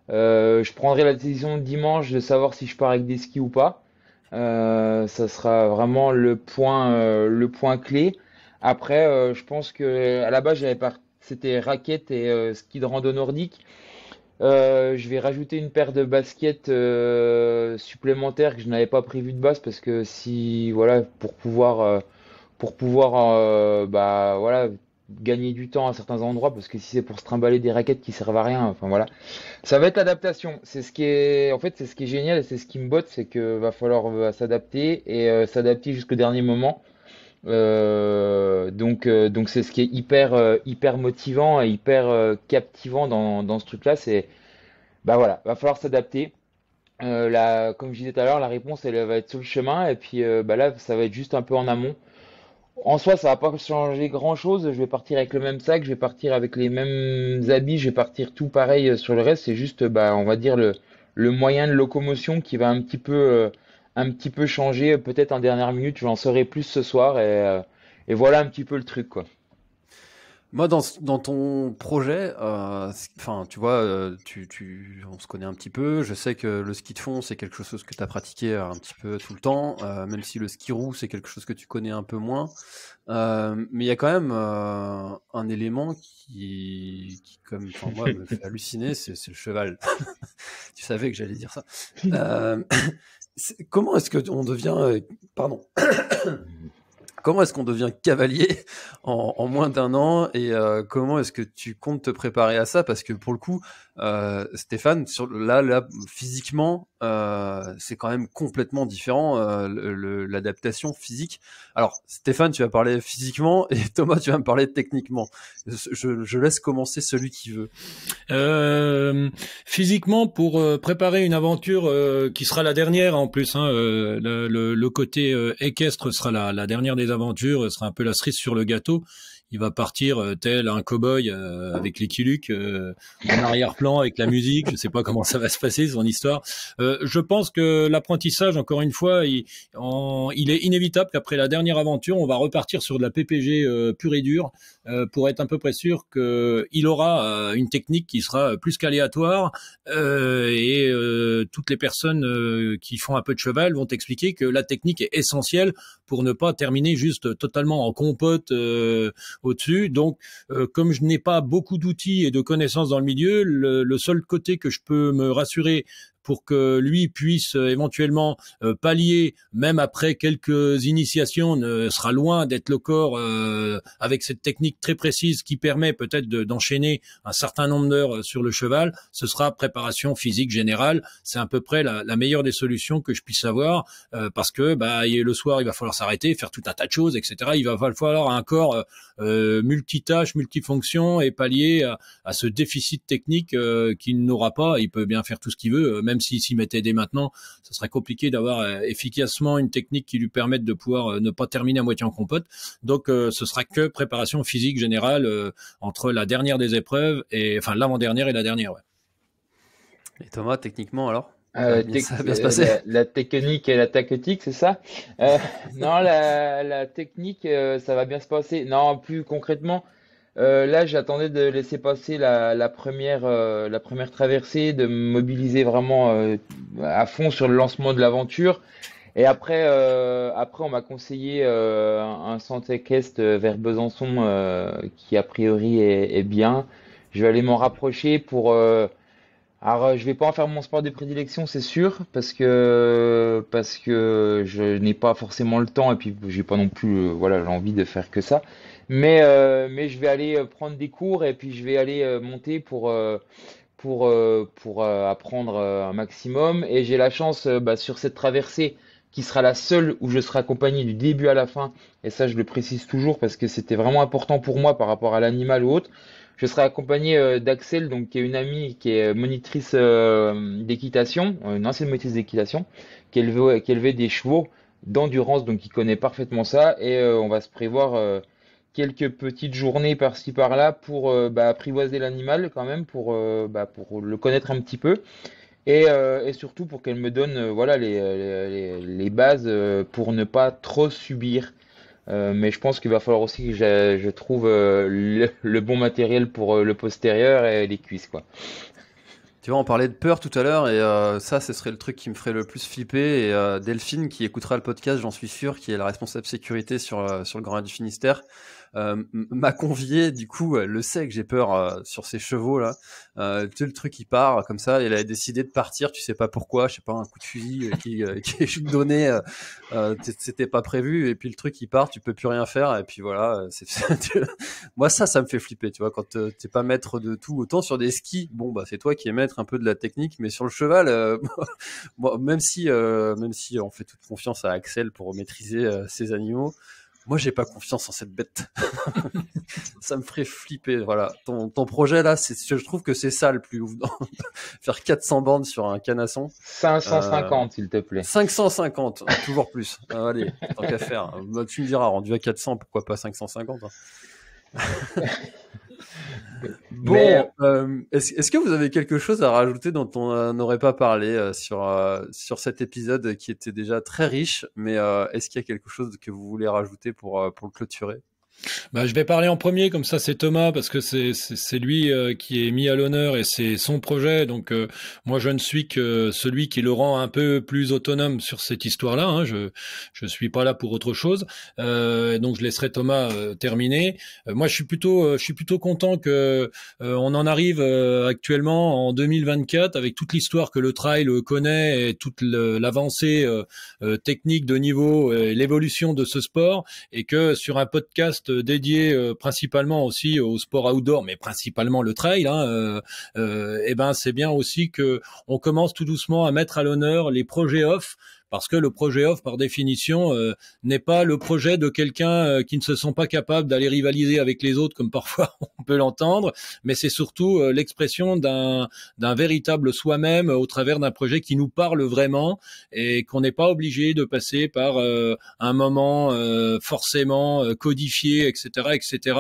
Je prendrai la décision dimanche de savoir si je pars avec des skis ou pas. Ça sera vraiment le point clé. Après, je pense que à la base, c'était raquettes et ski de rando nordique. Je vais rajouter une paire de baskets supplémentaires que je n'avais pas prévu de base, parce que si voilà, pour pouvoir bah voilà, gagner du temps à certains endroits, parce que si c'est pour se trimballer des raquettes qui servent à rien, enfin voilà, ça va être l'adaptation. C'est ce qui est génial, et c'est ce qui me botte, c'est que va falloir s'adapter, et s'adapter jusqu'au dernier moment. Donc c'est ce qui est hyper motivant et hyper captivant dans ce truc-là. C'est bah voilà, va falloir s'adapter. Comme je disais tout à l'heure, la réponse elle va être sur le chemin, et puis bah là ça va être juste un peu en amont. En soi, ça va pas changer grand-chose. Je vais partir avec le même sac, je vais partir avec les mêmes habits, je vais partir tout pareil sur le reste. C'est juste, bah, on va dire le moyen de locomotion qui va un petit peu changer, peut-être en dernière minute. J'en saurai plus ce soir, et voilà un petit peu le truc, quoi. Moi, dans ton projet, tu vois, on se connaît un petit peu. Je sais que le ski de fond, c'est quelque chose que tu as pratiqué un petit peu tout le temps, même si le ski roue, c'est quelque chose que tu connais un peu moins. Mais il y a quand même un élément qui comme, enfin, moi, me fait halluciner, c'est le cheval. Tu savais que j'allais dire ça. Euh, comment est-ce que on devient, pardon. Comment est-ce qu'on devient cavalier en moins d'un an, et comment est-ce que tu comptes te préparer à ça? Parce que pour le coup, Stéphane, là, physiquement, c'est quand même complètement différent, l'adaptation physique. Alors, Stéphane, tu vas parler physiquement, et Thomas, tu vas me parler techniquement. Je laisse commencer celui qui veut. Physiquement, pour préparer une aventure qui sera la dernière en plus, hein, le côté équestre sera la dernière des aventures, sera un peu la cerise sur le gâteau. Il va partir tel un cow-boy avec les Luke en arrière-plan avec la musique. Je sais pas comment ça va se passer, son histoire. Je pense que l'apprentissage, encore une fois, il est inévitable qu'après la dernière aventure, on va repartir sur de la PPG pure et dure pour être à peu près sûr qu'il aura une technique qui sera plus qu'aléatoire, et toutes les personnes qui font un peu de cheval vont t'expliquer que la technique est essentielle pour ne pas terminer juste totalement en compote au-dessus. Donc, comme je n'ai pas beaucoup d'outils et de connaissances dans le milieu, le seul côté que je peux me rassurer pour que lui puisse éventuellement pallier, même après quelques initiations, ne sera loin d'être le corps avec cette technique très précise qui permet peut-être d'enchaîner un certain nombre d'heures sur le cheval. Ce sera préparation physique générale. C'est à peu près la meilleure des solutions que je puisse avoir parce que le soir, il va falloir s'arrêter, faire tout un tas de choses, etc. Il va falloir un corps multitâche, multifonction et pallier à ce déficit technique qu'il n'aura pas. Il peut bien faire tout ce qu'il veut, même s'il s'y mettait dès maintenant, ce serait compliqué d'avoir efficacement une technique qui lui permette de pouvoir ne pas terminer à moitié en compote. Donc, ce sera que préparation physique générale entre la dernière des épreuves enfin l'avant-dernière et la dernière. Ouais. Et Thomas, techniquement alors? Ça va bien se passer. La technique et la tactique, c'est ça? Non, la technique, ça va bien se passer. Non, plus concrètement. Là, j'attendais de laisser passer la première traversée, de me mobiliser vraiment à fond sur le lancement de l'aventure. Et après, on m'a conseillé un centre équestre vers Besançon qui a priori est bien. Je vais aller m'en rapprocher pour. Alors, je vais pas en faire mon sport de prédilection, c'est sûr, parce que je n'ai pas forcément le temps et puis j'ai pas non plus voilà l'envie de faire que ça. Mais je vais aller prendre des cours et puis je vais aller monter pour apprendre un maximum. Et j'ai la chance sur cette traversée qui sera la seule où je serai accompagné du début à la fin. Et ça, je le précise toujours parce que c'était vraiment important pour moi par rapport à l'animal ou autre. Je serai accompagné d'Axel, donc qui est une amie qui est monitrice d'équitation, une ancienne monitrice d'équitation, qui élevait des chevaux d'endurance, donc qui connaît parfaitement ça. Et on va se prévoir quelques petites journées par-ci par-là pour apprivoiser l'animal quand même, pour le connaître un petit peu. Et surtout pour qu'elle me donne voilà les bases pour ne pas trop subir. Mais je pense qu'il va falloir aussi que je trouve le bon matériel pour le postérieur et les cuisses, quoi. Tu vois, on parlait de peur tout à l'heure et ça, ce serait le truc qui me ferait le plus flipper. Et Delphine, qui écoutera le podcast, j'en suis sûr, qui est la responsable sécurité sur le Grand Raid du Finistère, m'a convié. Du coup, elle le sait que j'ai peur sur ces chevaux là. Tu sais, le truc il part comme ça. Elle a décidé de partir. Tu sais pas pourquoi. Je sais pas, un coup de fusil qui est donné. C'était pas prévu. Et puis le truc il part. Tu peux plus rien faire. Et puis voilà. Moi ça me fait flipper. Tu vois, quand t'es pas maître de tout. Autant sur des skis, bon bah c'est toi qui es maître un peu de la technique. Mais sur le cheval, bon, même si on fait toute confiance à Axel pour maîtriser ces animaux. Moi, j'ai pas confiance en cette bête. Ça me ferait flipper. Voilà. Ton projet là, je trouve que c'est ça le plus ouf. Faire 400 bandes sur un canasson. 550, s'il te plaît. 550, toujours plus. Allez, tant qu'à faire. Tu me diras, rendu à 400, pourquoi pas 550 hein. Bon, est-ce que vous avez quelque chose à rajouter dont on n'aurait pas parlé sur cet épisode qui était déjà très riche, mais est-ce qu'il y a quelque chose que vous voulez rajouter pour le clôturer? Je vais parler en premier, comme ça c'est Thomas, parce que c'est lui qui est mis à l'honneur et c'est son projet. Donc moi je ne suis que celui qui le rend un peu plus autonome sur cette histoire-là. Hein. Je suis pas là pour autre chose. Donc je laisserai Thomas terminer. Moi je suis plutôt content que on en arrive actuellement en 2024 avec toute l'histoire que le trail connaît et toute l'avancée technique de niveau, l'évolution de ce sport, et que sur un podcast dédié principalement aussi au sport outdoor, mais principalement le trail, hein, et ben c'est bien aussi que on commence tout doucement à mettre à l'honneur les projets off. Parce que le projet off, par définition, n'est pas le projet de quelqu'un qui ne se sent pas capable d'aller rivaliser avec les autres, comme parfois on peut l'entendre, mais c'est surtout l'expression d'un véritable soi-même au travers d'un projet qui nous parle vraiment et qu'on n'est pas obligé de passer par un moment forcément codifié, etc., etc.,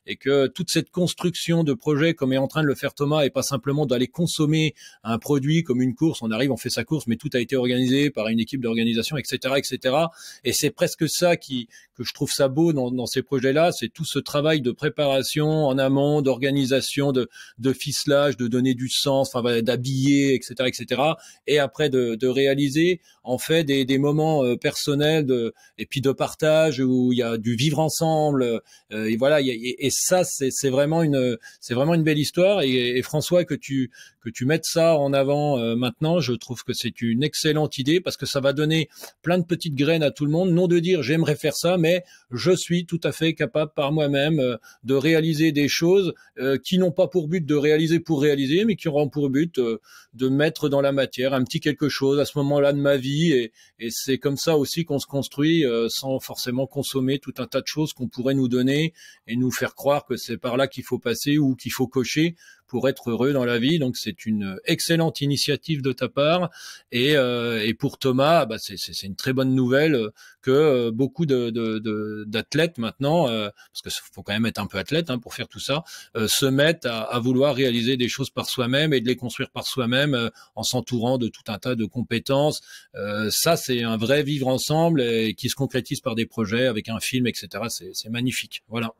et que toute cette construction de projet, comme est en train de le faire Thomas, et pas simplement d'aller consommer un produit comme une course, on arrive, on fait sa course, mais tout a été organisé par une équipe type d'organisation, etc., etc. Et c'est presque ça que je trouve ça beau dans ces projets-là, c'est tout ce travail de préparation en amont, d'organisation, de ficelage, de donner du sens, enfin voilà, d'habiller, etc., etc. Et après de réaliser en fait des moments personnels et puis de partage où il y a du vivre ensemble. Et voilà, et ça c'est vraiment une belle histoire. Et François, que tu mettes ça en avant maintenant, je trouve que c'est une excellente idée parce que ça va donner plein de petites graines à tout le monde, non de dire j'aimerais faire ça, mais je suis tout à fait capable par moi-même de réaliser des choses qui n'ont pas pour but de réaliser pour réaliser, mais qui auront pour but de mettre dans la matière un petit quelque chose à ce moment-là de ma vie. Et c'est comme ça aussi qu'on se construit sans forcément consommer tout un tas de choses qu'on pourrait nous donner et nous faire croire que c'est par là qu'il faut passer ou qu'il faut cocher pour être heureux dans la vie. Donc c'est une excellente initiative de ta part. Et pour Thomas, bah c'est une très bonne nouvelle que beaucoup d'athlètes maintenant, parce que faut quand même être un peu athlète pour faire tout ça, se mettent à vouloir réaliser des choses par soi-même et de les construire par soi-même en s'entourant de tout un tas de compétences. Ça, c'est un vrai vivre ensemble et qui se concrétise par des projets avec un film, etc. C'est magnifique. Voilà.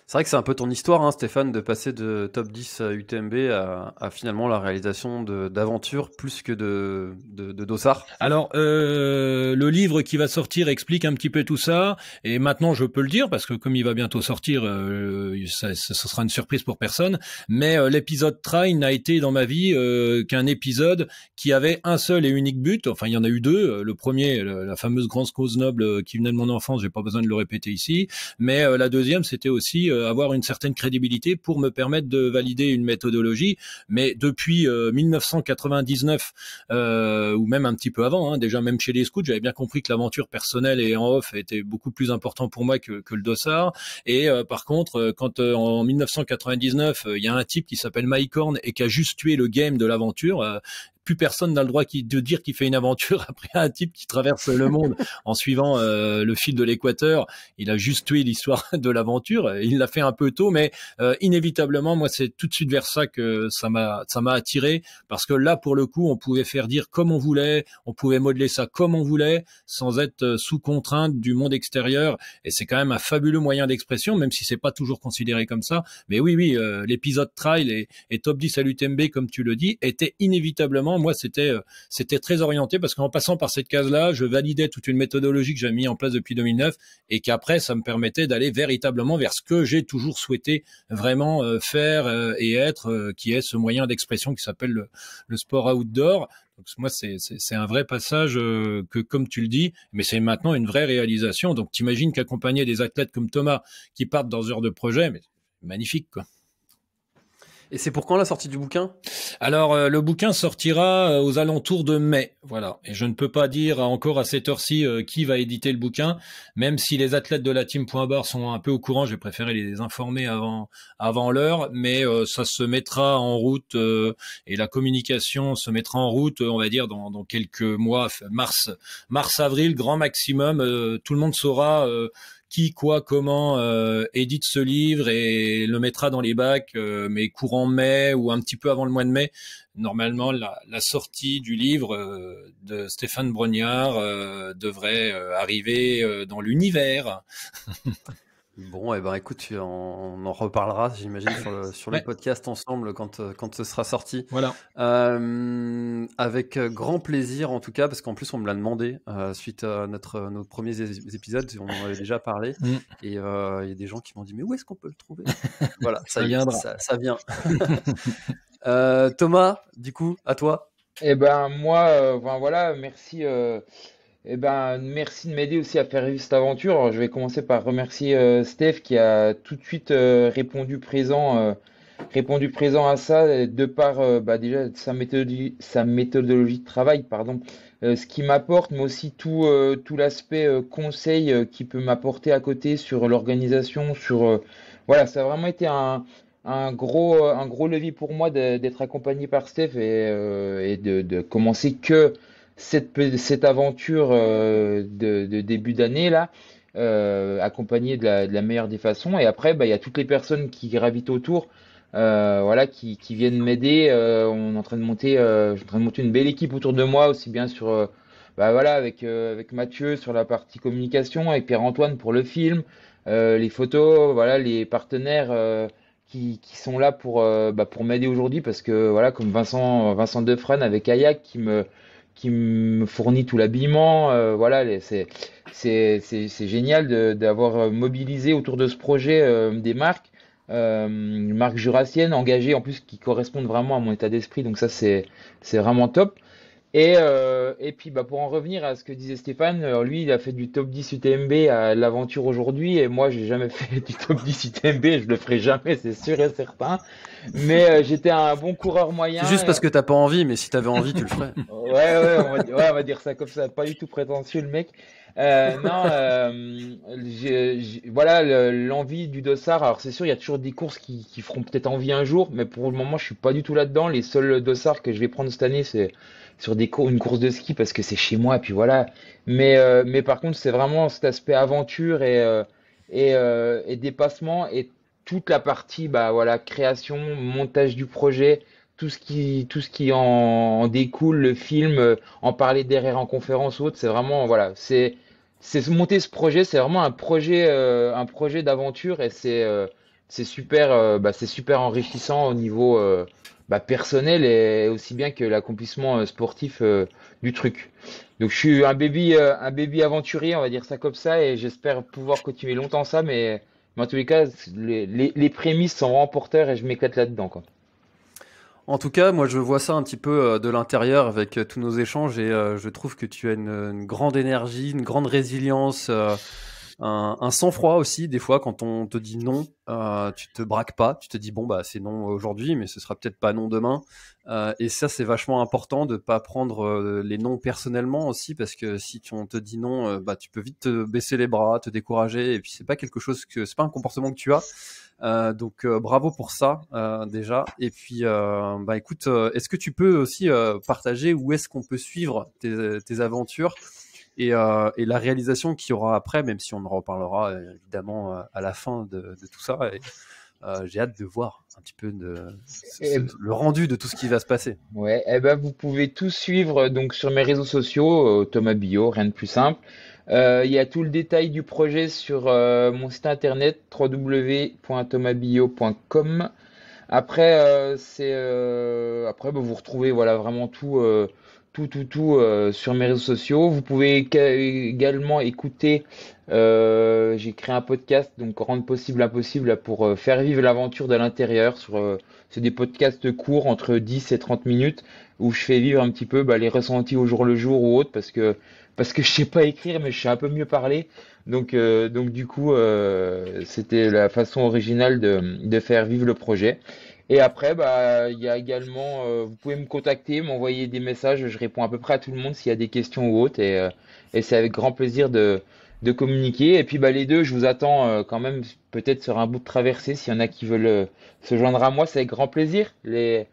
C'est vrai que c'est un peu ton histoire, Stéphane, de passer de top 10 à UTMB à finalement la réalisation d'aventures plus que de dossards. Alors, le livre qui va sortir explique un petit peu tout ça, et maintenant je peux le dire, parce que comme il va bientôt sortir, ce sera une surprise pour personne, mais l'épisode Trail n'a été dans ma vie qu'un épisode qui avait un seul et unique but. Enfin, il y en a eu deux. Le premier, la fameuse grande cause noble qui venait de mon enfance, j'ai pas besoin de le répéter ici, mais la deuxième, c'était aussi avoir une certaine crédibilité pour me permettre de valider une méthodologie. Mais depuis 1999, ou même un petit peu avant, déjà même chez les scouts, j'avais bien compris que l'aventure personnelle et en off était beaucoup plus important pour moi que le dossard. Et par contre, quand en 1999, il y a un type qui s'appelle Mike Horn et qui a juste tué le game de l'aventure, plus personne n'a le droit de dire qu'il fait une aventure après un type qui traverse le monde en suivant le fil de l'équateur. Il a juste tué l'histoire de l'aventure. Il l'a fait un peu tôt, mais inévitablement, moi, c'est tout de suite vers ça que ça m'a attiré, parce que là, pour le coup, on pouvait faire dire comme on voulait, on pouvait modeler ça comme on voulait, sans être sous contrainte du monde extérieur. Et c'est quand même un fabuleux moyen d'expression, même si c'est pas toujours considéré comme ça. Mais oui, l'épisode Trail et Top 10 à l'UTMB, comme tu le dis, était inévitablement, moi, c'était très orienté, parce qu'en passant par cette case-là, je validais toute une méthodologie que j'avais mis en place depuis 2009 et qu'après, ça me permettait d'aller véritablement vers ce que j'ai toujours souhaité vraiment faire et être, qui est ce moyen d'expression qui s'appelle le sport outdoor. Donc moi, c'est un vrai passage que, comme tu le dis, mais c'est maintenant une vraie réalisation. Donc t'imagines qu'accompagner des athlètes comme Thomas qui partent dans ce genre de projet, mais magnifique, quoi. Et c'est pour quand la sortie du bouquin ? Alors, le bouquin sortira aux alentours de mai, voilà. Et je ne peux pas dire encore à cette heure-ci qui va éditer le bouquin, même si les athlètes de la team Point Barre sont un peu au courant. J'ai préféré les informer avant l'heure, mais ça se mettra en route et la communication se mettra en route, on va dire dans quelques mois, mars, avril, grand maximum. Tout le monde saura qui, quoi, comment édite ce livre et le mettra dans les bacs, mais courant mai ou un petit peu avant le mois de mai. Normalement, la sortie du livre de Stéphane Brognard devrait arriver dans l'univers. Bon, écoute, on en reparlera, j'imagine, sur le podcast ensemble quand ce sera sorti. Voilà. Avec grand plaisir, en tout cas, parce qu'en plus, on me l'a demandé suite à nos premiers épisodes, on en avait déjà parlé. Et il y a des gens qui m'ont dit, mais où est-ce qu'on peut le trouver ? Voilà, ça viendra. Ça vient. Thomas, du coup, à toi. Eh ben, moi, voilà, merci. Merci de m'aider aussi à faire vivre cette aventure. Alors, je vais commencer par remercier Steph qui a tout de suite répondu présent à ça de par déjà sa méthodologie de travail, pardon, ce qui m'apporte, mais aussi tout l'aspect conseil qu'il peut m'apporter à côté sur l'organisation, voilà, ça a vraiment été un gros levier pour moi d'être accompagné par Steph et de commencer que cette aventure de début d'année là, accompagnée de la meilleure des façons. Et après, il y a toutes les personnes qui gravitent autour, voilà, qui viennent m'aider. On est en train de monter, je suis en train de monter une belle équipe autour de moi, aussi bien sur bah voilà, avec Mathieu sur la partie communication, avec Pierre-Antoine pour le film, les photos, voilà, les partenaires qui sont là pour m'aider aujourd'hui parce que voilà, comme Vincent Defresne avec Kayak qui me fournit tout l'habillement, voilà, c'est génial d'avoir mobilisé autour de ce projet des marques, une marque jurassienne engagée en plus qui correspondent vraiment à mon état d'esprit, donc ça c'est vraiment top. Et puis bah, pour en revenir à ce que disait Stéphane, lui il a fait du top 10 UTMB à l'aventure aujourd'hui et moi j'ai jamais fait du top 10 UTMB, je le ferai jamais, c'est sûr et certain. Mais j'étais un bon coureur moyen. C'est juste parce que t'as pas envie, mais si t'avais envie, tu le ferais. Ouais, on va dire ça comme ça, pas du tout prétentieux le mec. Non, voilà l'envie du dossard. Alors c'est sûr, il y a toujours des courses qui feront peut-être envie un jour, mais pour le moment, je suis pas du tout là-dedans. Les seuls dossards que je vais prendre cette année, c'est sur une course de ski parce que c'est chez moi, et puis voilà. Mais par contre, c'est vraiment cet aspect aventure et dépassement et toute la partie, bah voilà, création, montage du projet, tout ce qui en découle, le film, en parler derrière en conférence ou autre, c'est vraiment, voilà, c'est monter ce projet, c'est vraiment un projet d'aventure et c'est super, bah, c'est super enrichissant au niveau bah, personnel et aussi bien que l'accomplissement sportif du truc. Donc je suis un baby aventurier, on va dire ça comme ça, et j'espère pouvoir continuer longtemps ça, mais en tous les cas, les prémices sont vraiment porteurs et je m'éclate là-dedans, quoi. En tout cas, moi je vois ça un petit peu de l'intérieur avec tous nos échanges et je trouve que tu as une grande énergie, une grande résilience, un sang-froid aussi. Des fois, quand on te dit non, tu te braques pas, tu te dis bon bah c'est non aujourd'hui, mais ce sera peut-être pas non demain. Et ça c'est vachement important de pas prendre les noms personnellement aussi parce que si on te dit non, bah tu peux vite te baisser les bras, te décourager et puis c'est pas c'est pas un comportement que tu as. Donc bravo pour ça déjà. Et puis bah écoute, est-ce que tu peux aussi partager où est-ce qu'on peut suivre tes aventures et la réalisation qu'il y aura après, même si on en reparlera évidemment à la fin de tout ça. Et, j'ai hâte de voir un petit peu Et, le rendu de tout ce qui va se passer. ouais, eh ben vous pouvez tout suivre donc sur mes réseaux sociaux, Thomas Bio, rien de plus simple. Il y a tout le détail du projet sur mon site internet www.thomasbio.com. Après, après bah, vous retrouvez voilà vraiment tout sur mes réseaux sociaux. Vous pouvez également écouter. J'ai créé un podcast donc rendre possible l'impossible là, pour faire vivre l'aventure de l'intérieur. C'est des podcasts courts entre 10 et 30 minutes où je fais vivre un petit peu bah, les ressentis au jour le jour ou autre parce que je sais pas écrire mais je sais un peu mieux parler. Donc du coup, c'était la façon originale de faire vivre le projet. Et après, bah, il y a également, vous pouvez me contacter, m'envoyer des messages, je réponds à peu près à tout le monde s'il y a des questions ou autres, et c'est avec grand plaisir de communiquer. Et puis, bah, les deux, je vous attends quand même peut-être sur un bout de traversée, s'il y en a qui veulent se joindre à moi, c'est avec grand plaisir. Les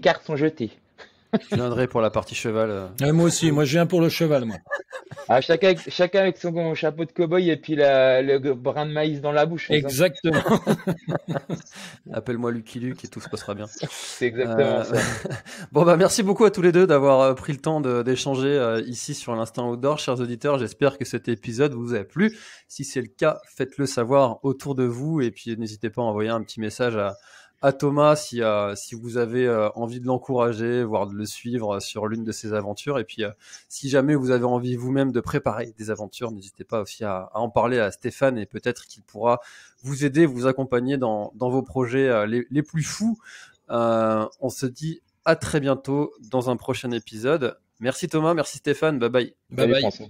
cartes sont jetées. Je viendrai pour la partie cheval. Moi aussi, moi je viens pour le cheval, moi. Ah, chacun avec son chapeau de cow-boy et puis le brin de maïs dans la bouche, c'est ça? Exactement. Appelle-moi Lucky Luke et tout se passera bien. C'est exactement ça. Bon bah merci beaucoup à tous les deux d'avoir pris le temps d'échanger ici sur l'Instant Outdoor, chers auditeurs. J'espère que cet épisode vous a plu. Si c'est le cas, faites-le savoir autour de vous et puis n'hésitez pas à envoyer un petit message à Thomas si vous avez envie de l'encourager, voire de le suivre sur l'une de ses aventures. Et puis si jamais vous avez envie vous-même de préparer des aventures, n'hésitez pas aussi à en parler à Stéphane et peut-être qu'il pourra vous aider, vous accompagner dans vos projets les plus fous. On se dit à très bientôt dans un prochain épisode. Merci Thomas, merci Stéphane, bye bye. Bye Salut bye. François.